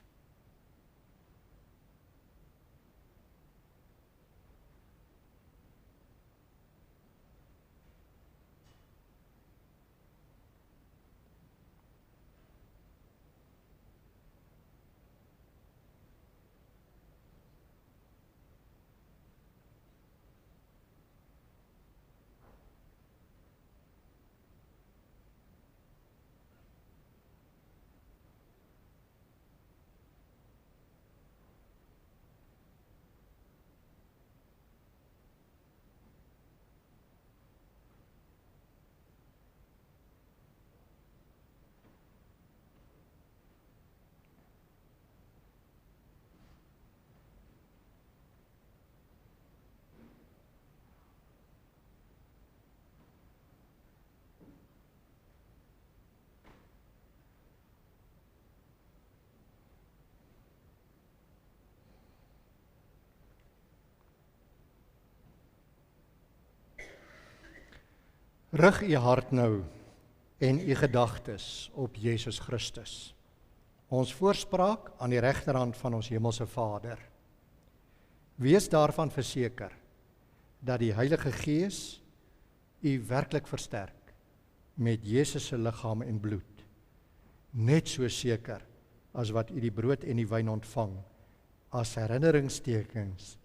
Rig u hart nou en u gedagtes op Jesus Christus, ons voorspraak aan die regterhand van ons hemelse Vader. Wees daarvan verseker dat die Heilige Gees u werklik versterk met Jesus se liggaam en bloed, net so seker as wat u die brood en die wyn ontvang as herinneringstekens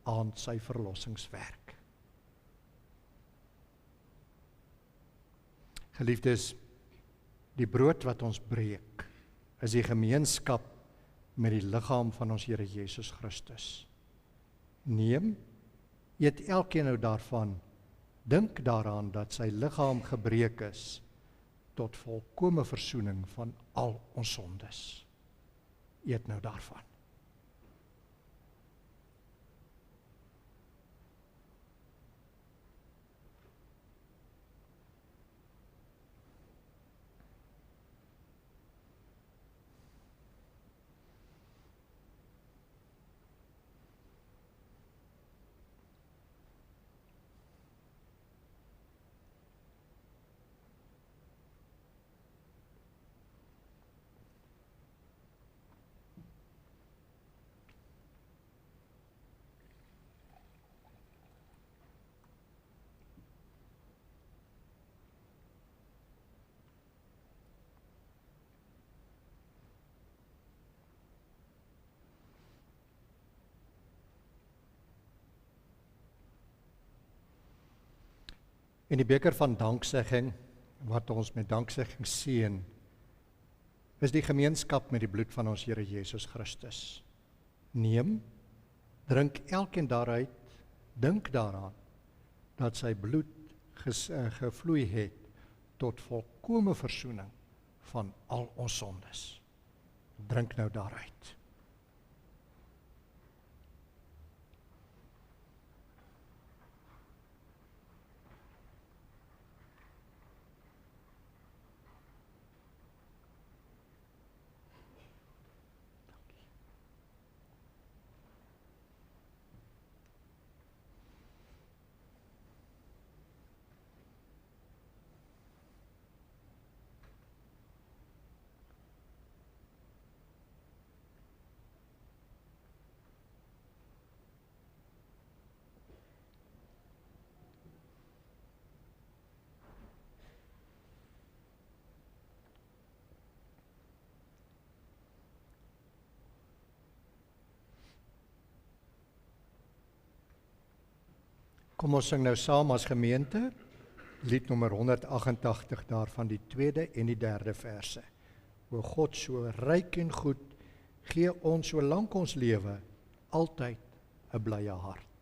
aan sy verlossingswerk. Geliefdes, die brood wat ons breek, is die gemeenskap met die liggaam van ons Here Jesus Christus. Neem, eet elkeen nou daarvan, dink daaraan dat sy liggaam gebreek is tot volkome versoening van al ons sondes. Eet nou daarvan. En die beker van danksegging, wat ons met danksegging seën, is die gemeenskap met die bloed van ons Here Jesus Christus. Neem, drink elkeen daaruit, dink daaraan, dat sy bloed gevloei het tot volkome versoening van al ons sondes. Drink nou daaruit. Kom ons sing nou saam as gemeente, lied nommer 188 daarvan die 2de en die 3de verse. O God, so ryk en goed, gee ons solank ons lewe, altyd 'n blye hart.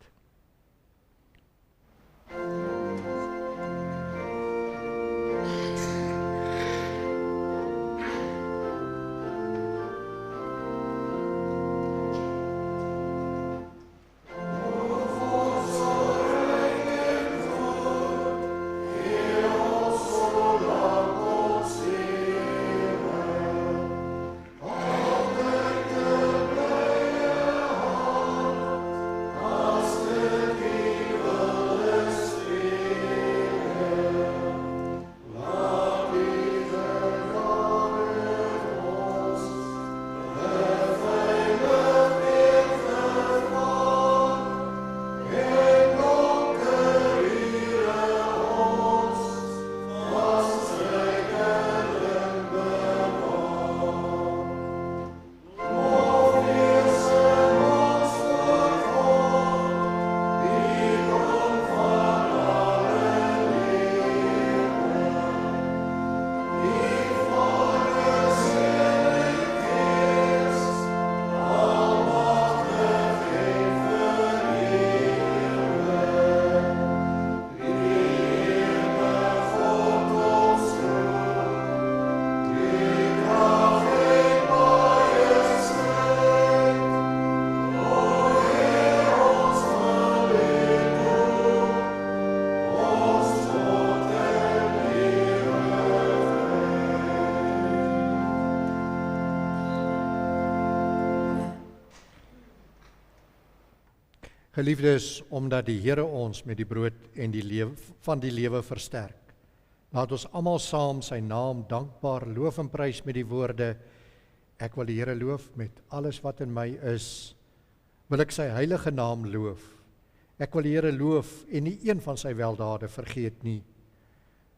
Geliefdes, omdat die Here ons met die brood en die lewe van die lewe versterk, laat ons almal saam sy naam dankbaar loof en prys met die woorde: Ek wil die Here loof met alles wat in my is. Wil ek sy heilige naam loof. Ek wil die Here loof en nie een van sy weldade vergeet nie.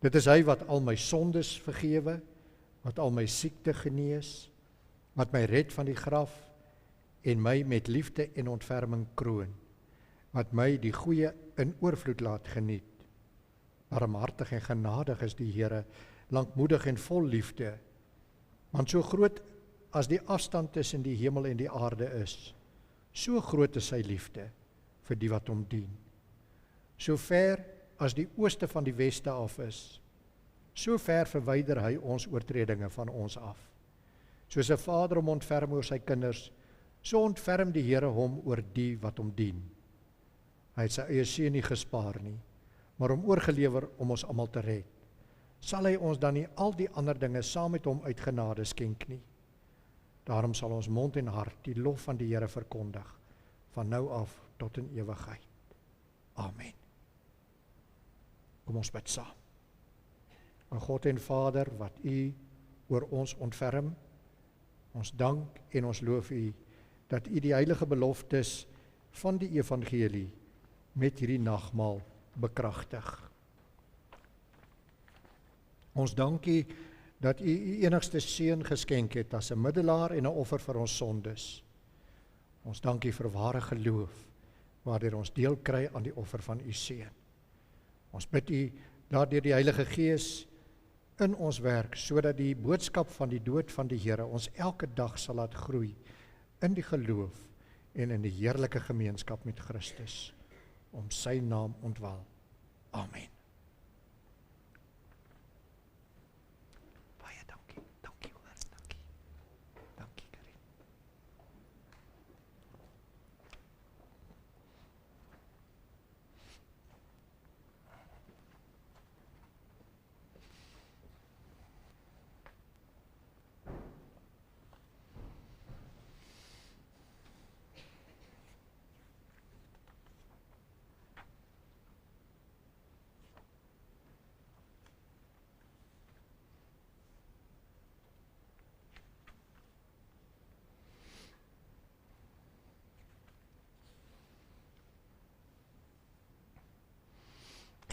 Dit is hy wat al my sondes vergewe, wat al my siekte genees, wat my red van die graf en my met liefde en ontferming kroon, wat my die goeie in oorvloed laat geniet. Barmhartig en genadig is die Here, lankmoedig en vol liefde, want so groot as die afstand tussen die hemel en die aarde is, so groot is sy liefde vir die wat hom dien. So ver as die ooste van die weste af is, so ver verwyder hy ons oortredinge van ons af. Soos 'n vader hom ontferm oor sy kinders, so ontferm die Here hom oor die wat hom dien. Hy het sy eie seun nie gespaar nie, maar hom oorgelewer om ons almal te red. Sal hy ons dan nie al die ander dinge saam met hom uit genade skenk nie? Daarom sal ons mond en hart die lof van die Here verkondig, van nou af tot in ewigheid. Amen. Kom ons bid saam. O God en Vader, wat U oor ons ontferm, ons dank en ons loof U, dat U die heilige beloftes van die evangelie met hierdie nagmaal bekragtig. Ons dank U dat U U enigste seun geskenk het as 'n middelaar en 'n offer vir ons sondes. Ons dank U vir ware geloof, waardeur ons deel kry aan die offer van U seun. Ons bid U dat deur die Heilige Gees in ons werk, sodat die boodskap van die dood van die Here ons elke dag sal laat groei in die geloof en in die heerlike gemeenskap met Christus, om sy naam ontwil. Amen. Baie dankie. Dankie hoor. Dankie. Dankie Karin.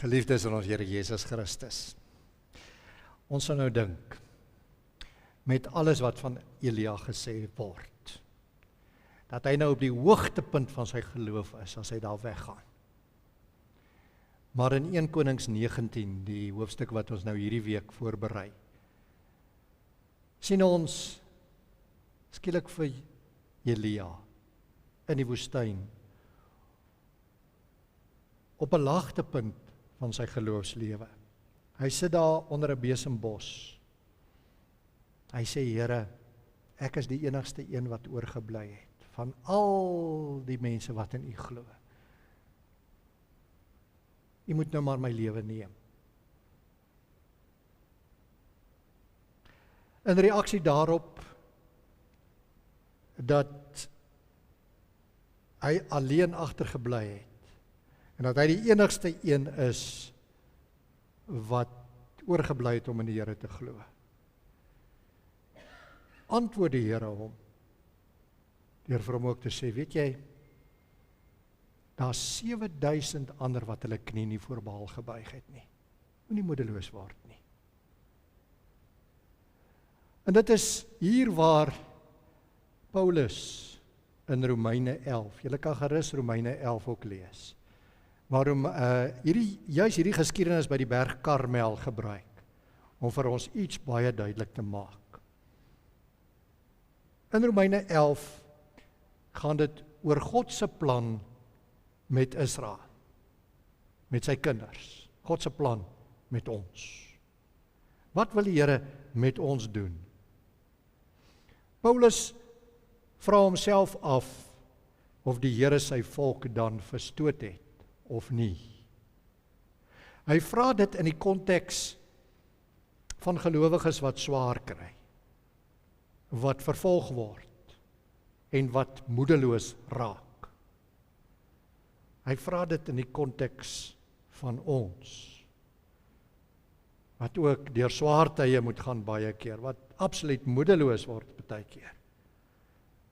Geliefdes in ons Here Jesus Christus, ons sal nou dink, met alles wat van Elia gesê word, dat hy nou op die hoogtepunt van sy geloof is, as hy daar weggaan. Maar in 1 Konings 19, die hoofstuk wat ons nou hierdie week voorberei, sien ons skielik vir Elia in die woestyn, op 'n laagtepunt van sy geloofslewe. Hy sit daar onder 'n besembos. Hy sê, Here, ek is die enigste een wat oorgebly het, van al die mense wat in U glo. U moet nou maar my lewe neem. In reaksie daarop, dat hy alleen agtergebly het, en dat hy die enigste een is wat oorgebly het om in die Here te glo. Antwoord die Here hom, deur vir hom ook te sê, weet jy, daar's 7000 ander wat hulle knie nie voor Baal gebuig het nie. Moenie moedeloos word nie. En dit is hier waar Paulus in Romeine 11, julle kan gerus Romeine 11 ook lees, waarom juist hierdie geskiedenis by die berg Karmel gebruik, om vir ons iets baie duidelik te maak. In Romeine 11 gaan dit oor God se plan met Israel, met sy kinders, God se plan met ons. Wat wil die Here met ons doen? Paulus vra homself af of die Here sy volk dan verstoot het of nie. Hy vra dit in die konteks van gelowiges wat swaar kry, wat vervolg word en wat moedeloos raak. Hy vra dit in die konteks van ons, wat ook deur swaar tye moet gaan baie keer, wat absoluut moedeloos word baie keer,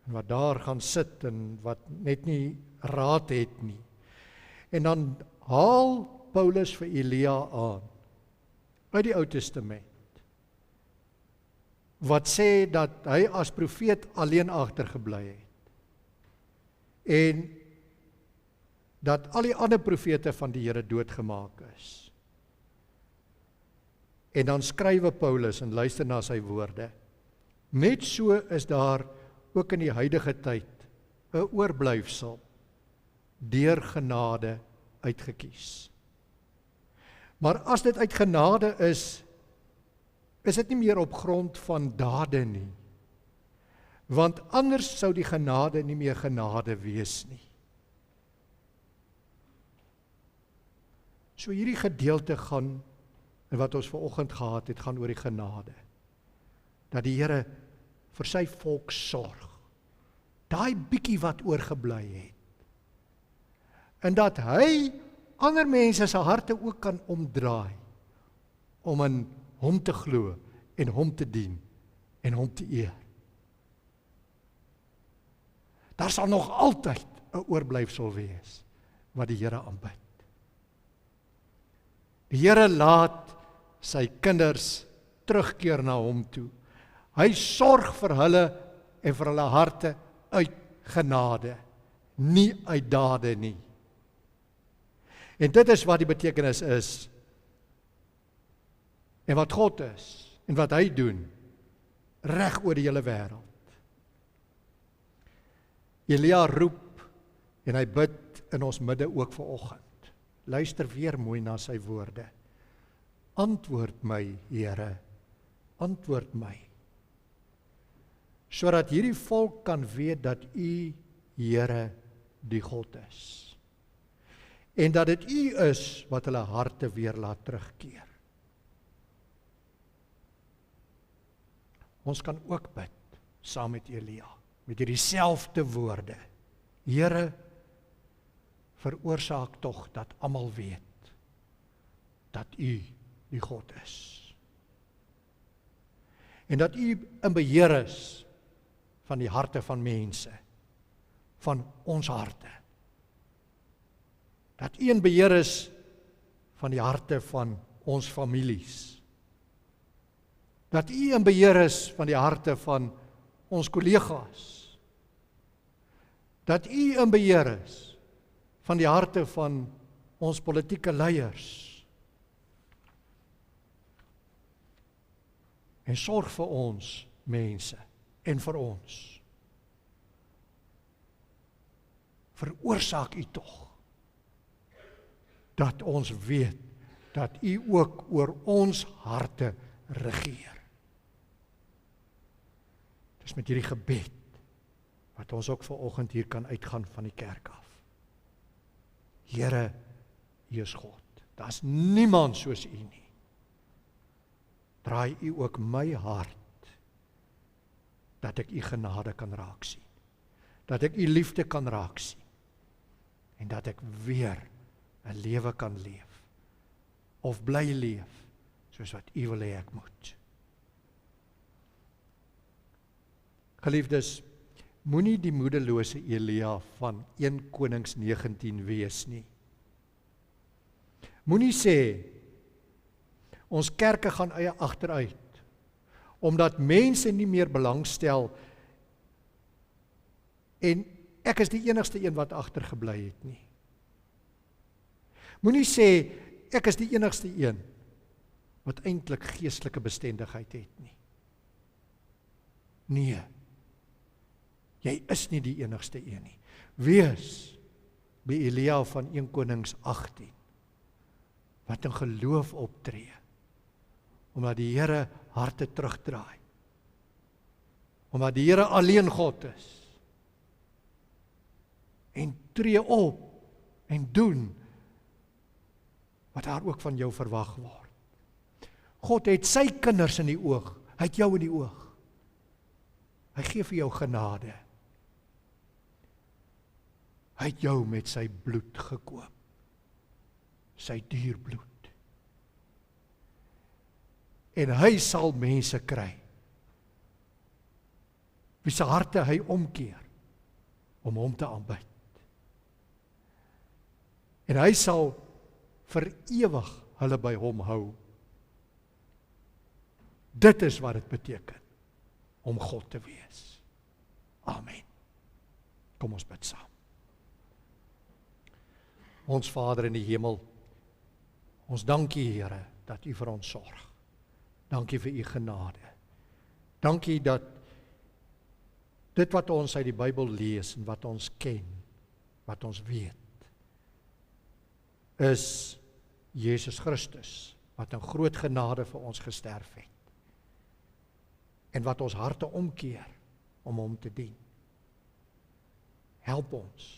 en wat daar gaan sit en wat net nie raad het nie. En dan haal Paulus vir Elia aan, uit die Ou Testament, wat sê dat hy as profeet alleen agtergebly het, en dat al die ander profete van die Here doodgemaak is. En dan skrywe Paulus, en luister na sy woorde, net so is daar ook in die huidige tyd 'n oorblyfsel deur genade uitgekies. Maar as dit uit genade is dit nie meer op grond van dade nie. Want anders sou die genade nie meer genade wees nie. So hierdie gedeelte gaan, en wat ons vanoggend gehad het, gaan oor die genade. Dat die Here vir sy volk sorg. Daai bietjie wat oorgebly het. En dat hy ander mense se harte ook kan omdraai, om in hom te glo, en hom te dien, en hom te eer. Daar sal nog altyd 'n oorblyfsel wees, wat die Here aanbid. Die Here laat sy kinders terugkeer na hom toe. Hy sorg vir hulle en vir hulle harte uit genade, nie uit dade nie. En dit is wat die betekenis is, en wat God is, en wat hy doen, reg oor die hele wêreld. Elia roep, en hy bid in ons midde ook vanoggend. Luister weer mooi na sy woorde. Antwoord my, Here, antwoord my, sodat hierdie volk kan weet dat U, Here, die God is. En dat dit U is wat hulle harte weer laat terugkeer. Ons kan ook bid, saam met Elia, met hierdie selfde woorde. Here, veroorsaak tog dat almal weet, dat U die God is. En dat U in beheer is van die harte van mense, van ons harte. Dat U in beheer is van die harte van ons families. Dat U in beheer is van die harte van ons kollegas. Dat U in beheer is van die harte van ons politieke leiers. En sorg vir ons mense en vir ons. Veroorsaak U tog dat ons weet dat U ook oor ons harte regeer. Dis met hierdie gebed wat ons ook vanoggend hier kan uitgaan van die kerk af. Here, U is God. Daar's niemand soos U nie. Draai U ook my hart, dat ek U genade kan raak sien. Dat ek U liefde kan raak sien. En dat ek weer 'n lewe kan leef. Of bly leef, soos wat U wil hê ek moet. Geliefdes, moenie die moedelose Elia van 1 Konings 19 wees nie. Moenie sê, ons kerke gaan eie agteruit, omdat mense nie meer belangstel, en ek is die enigste een wat agtergebly het nie. Moenie sê, ek is die enigste een wat eintlik geestelike bestendigheid het nie. Nee, jy is nie die enigste een nie. Wees by Elia van 1 Konings 18, wat in geloof optree, omdat die Here harte terugdraai, omdat die Here alleen God is, en tree op, en doen, wat daar ook van jou verwag word. God het sy kinders in die oog, hy het jou in die oog. Hy gee vir jou genade. Hy het jou met sy bloed gekoop. Sy duur bloed. En hy sal mense kry, wie se harte hy omkeer, om hom te aanbid. En hy sal vir ewig hulle by hom hou. Dit is wat dit beteken, om God te wees. Amen. Kom ons bid saam. Ons Vader in die hemel, ons dankie Here, dat U vir ons sorg. Dankie vir U genade. Dankie dat dit wat ons uit die Bybel lees en wat ons ken, wat ons weet, is Jesus Christus, wat in groot genade vir ons gesterf het. En wat ons harte omkeer om hom te dien. Help ons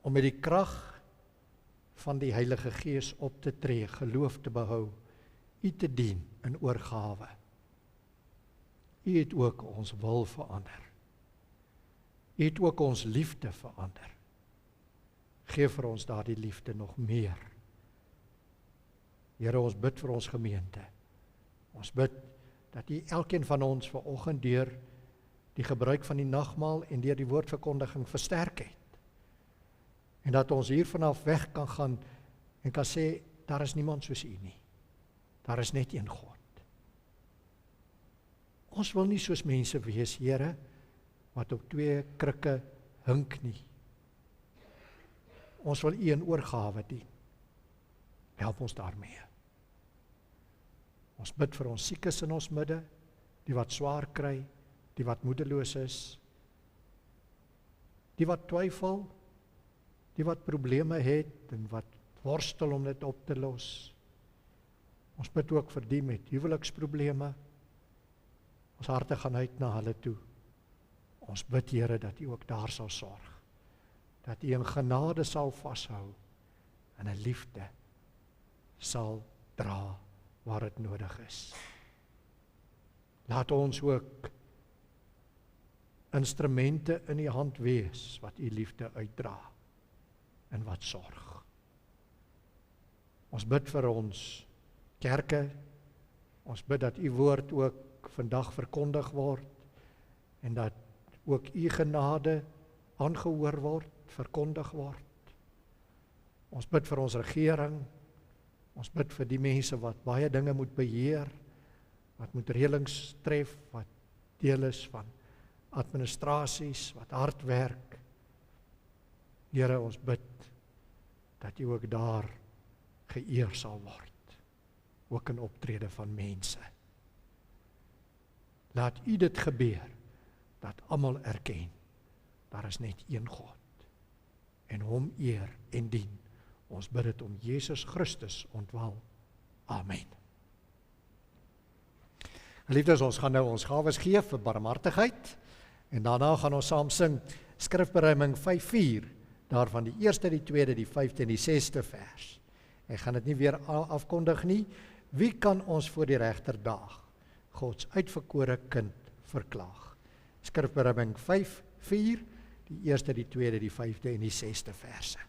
om met die krag van die Heilige Gees op te tree, geloof te behou, U te dien in oorgawe. U het ook ons wil verander. U het ook ons liefde verander. Geef vir ons daardie liefde nog meer. Here, ons bid vir ons gemeente. Ons bid dat U elkeen van ons vanoggend deur die gebruik van die nagmaal en deur die woordverkondiging versterk het. En dat ons hier vanaf weg kan gaan en kan sê, daar is niemand soos U nie. Daar is net een God. Ons wil nie soos mense wees, Here, wat op 2 krikke hink nie. Ons wil U in oorgawe dien. Help ons daarmee. Ons bid vir ons siekes in ons midde, die wat swaar kry, die wat moedeloos is, die wat twyfel, die wat probleme het en wat worstel om dit op te los. Ons bid ook vir die met huweliksprobleme. Ons harte gaan uit na hulle toe. Ons bid, Here, dat U ook daar sal sorg. Dat U in genade sal vashou en 'n liefde sal dra waar dit nodig is. Laat ons ook instrumente in U hand wees wat U liefde uitdra en wat sorg. Ons bid vir ons kerke, ons bid dat U woord ook vandag verkondig word en dat ook U genade aangehoor word, verkondig word. Ons bid vir ons regering, ons bid vir die mense wat baie dinge moet beheer, wat moet reëlings tref, wat deel is van administrasies, wat hard werk. Here, ons bid dat U ook daar geëer sal word, ook in optrede van mense. Laat U dit gebeur, dat almal erken, daar is net een God, en hom eer en dien. Ons bid dit om Jesus Christus ontwil. Amen. Geliefdes, ons gaan nou ons gawes gee vir barmhartigheid, en daarna gaan ons saam sing Skrifberuiming 5:4, daarvan die 1ste, die 2de, die 5de en die 6de vers. Ek gaan dit nie weer afkondig nie. Wie kan ons voor die regter daag? Gods uitverkore kind verklaag. Skrifberuiming 5:4, die 1ste, die 2de, die 5de en die 6de verse.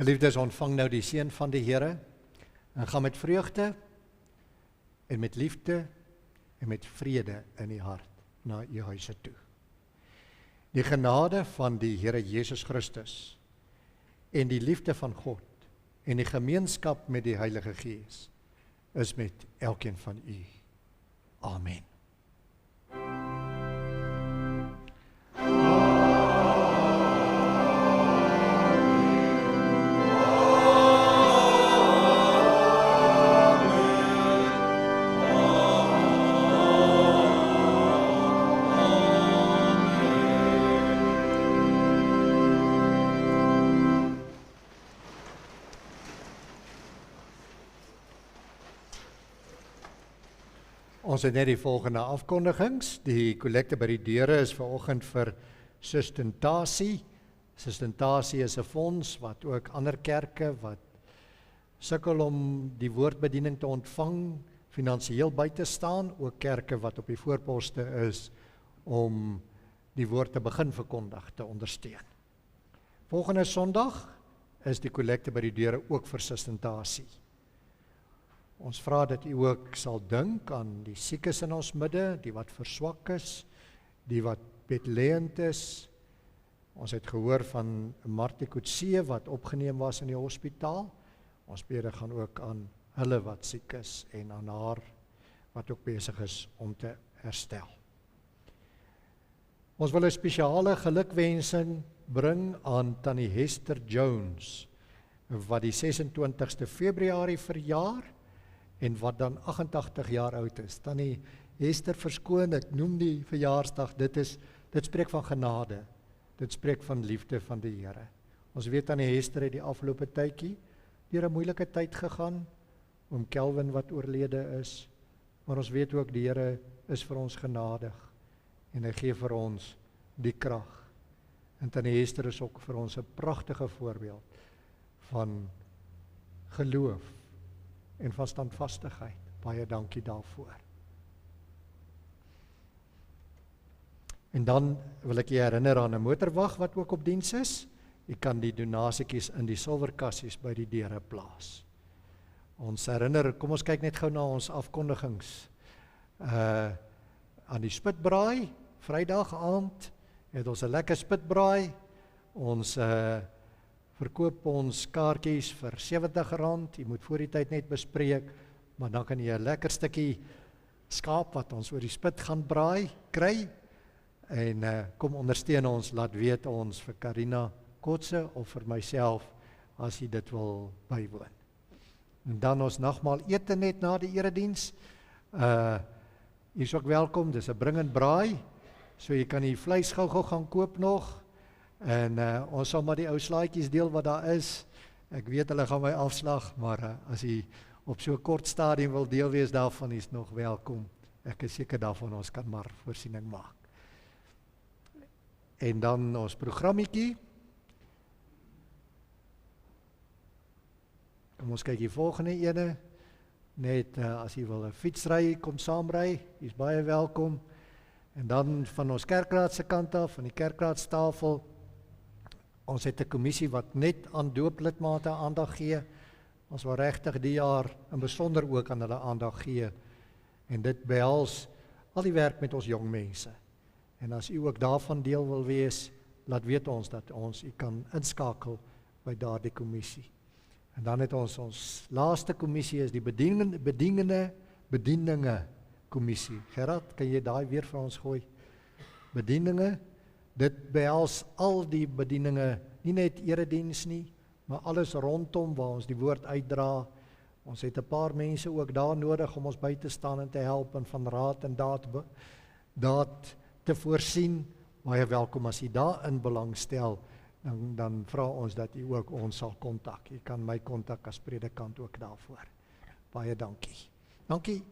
Geliefdes, ontvang nou die seën van die Here en gaan met vreugde en met liefde en met vrede in die hart na u huise toe. Die genade van die Here Jesus Christus en die liefde van God en die gemeenskap met die Heilige Gees is met elkeen van u. Amen. Ons het net die volgende afkondigings. Die kollekte by die deure is vanoggend vir sustentasie. Sustentasie is 'n fonds wat ook ander kerke wat sukkel om die woordbediening te ontvang, finansiëel by te staan, ook kerke wat op die voorposte is om die woord te begin verkondig te ondersteun. Volgende Sondag is die kollekte by die deure ook vir sustentasie. Ons vra dat u ook sal dink aan die siekes in ons midde, die wat verswak is, die wat bedlêend is. Ons het gehoor van Martie Kutse wat opgeneem was in die hospitaal. Ons bede gaan ook aan hulle wat siek is en aan haar wat ook besig is om te herstel. Ons wil 'n spesiale gelukwensing bring aan Tannie Hester Jones wat die 26ste Februarie verjaar en wat dan 88 jaar oud is. Tannie Hester, verskoon, ek noem die verjaarsdag, dit spreek van genade, dit spreek van liefde van die Here. Ons weet Tannie Hester het die afgelope tydjie deur 'n moeilike tyd gegaan, oom Kelvin wat oorlede is, maar ons weet ook die Here is vir ons genadig en hy gee vir ons die krag. En Tannie Hester is ook vir ons 'n pragtige voorbeeld van geloof en van standvastigheid. Baie dankie daarvoor. En dan wil ek jy herinner aan 'n motorwag wat ook op diens is. Jy kan die donasietjies in die silwerkassies by die deure plaas. Ons herinner, kom ons kyk net gou na ons afkondigings. Aan die spitbraai, Vrydag aand, het ons 'n lekker spitbraai. Ons verkoop ons kaartjies vir R70. Jy moet voor die tyd net bespreek, maar dan kan jy 'n lekker stukkie skaap wat ons oor die spit gaan braai kry. En kom ondersteun ons, laat weet ons vir Karina Kotse of vir myself as jy dit wil bywoon. En dan ons nagmaal ete net na die erediens. Jy is ook welkom, dis 'n bring en braai. So jy kan die vleis gou-gou gaan koop nog. En ons sal maar die ou slaaitjies deel wat daar is. Ek weet hulle gaan my afslag, maar as jy op so 'n kort stadium wil deel wees daarvan, is nog welkom. Ek is seker daarvan ons kan maar voorsiening maak. En dan ons programmetjie. Kom ons kyk die volgende ene. Net as jy wil 'n fietsry, kom saamry, jy's baie welkom. En dan van ons kerkraad se kant af, van die kerkraadstafel, ons het 'n kommissie wat net aan dooplidmate aandag gee. Ons wil regtig die jaar in besonder ook aan hulle aandag gee. En dit behels al die werk met ons jong mense. En as u ook daarvan deel wil wees, laat weet ons dat ons u kan inskakel by daardie kommissie. En dan het ons laaste kommissie is die bedieninge kommissie. Gerard, kan jy daai weer vir ons gooi? Bedieninge, dit behels al die bedieninge, nie net erediens nie, maar alles rondom waar ons die woord uitdra, Ons het 'n paar mense ook daar nodig om ons by te staan en te help en van raad en daad te voorsien. Baie welkom as u daarin belangstel, dan vra ons dat u ook ons sal kontak. U kan my kontak as predikant ook daarvoor. Baie dankie. Dankie.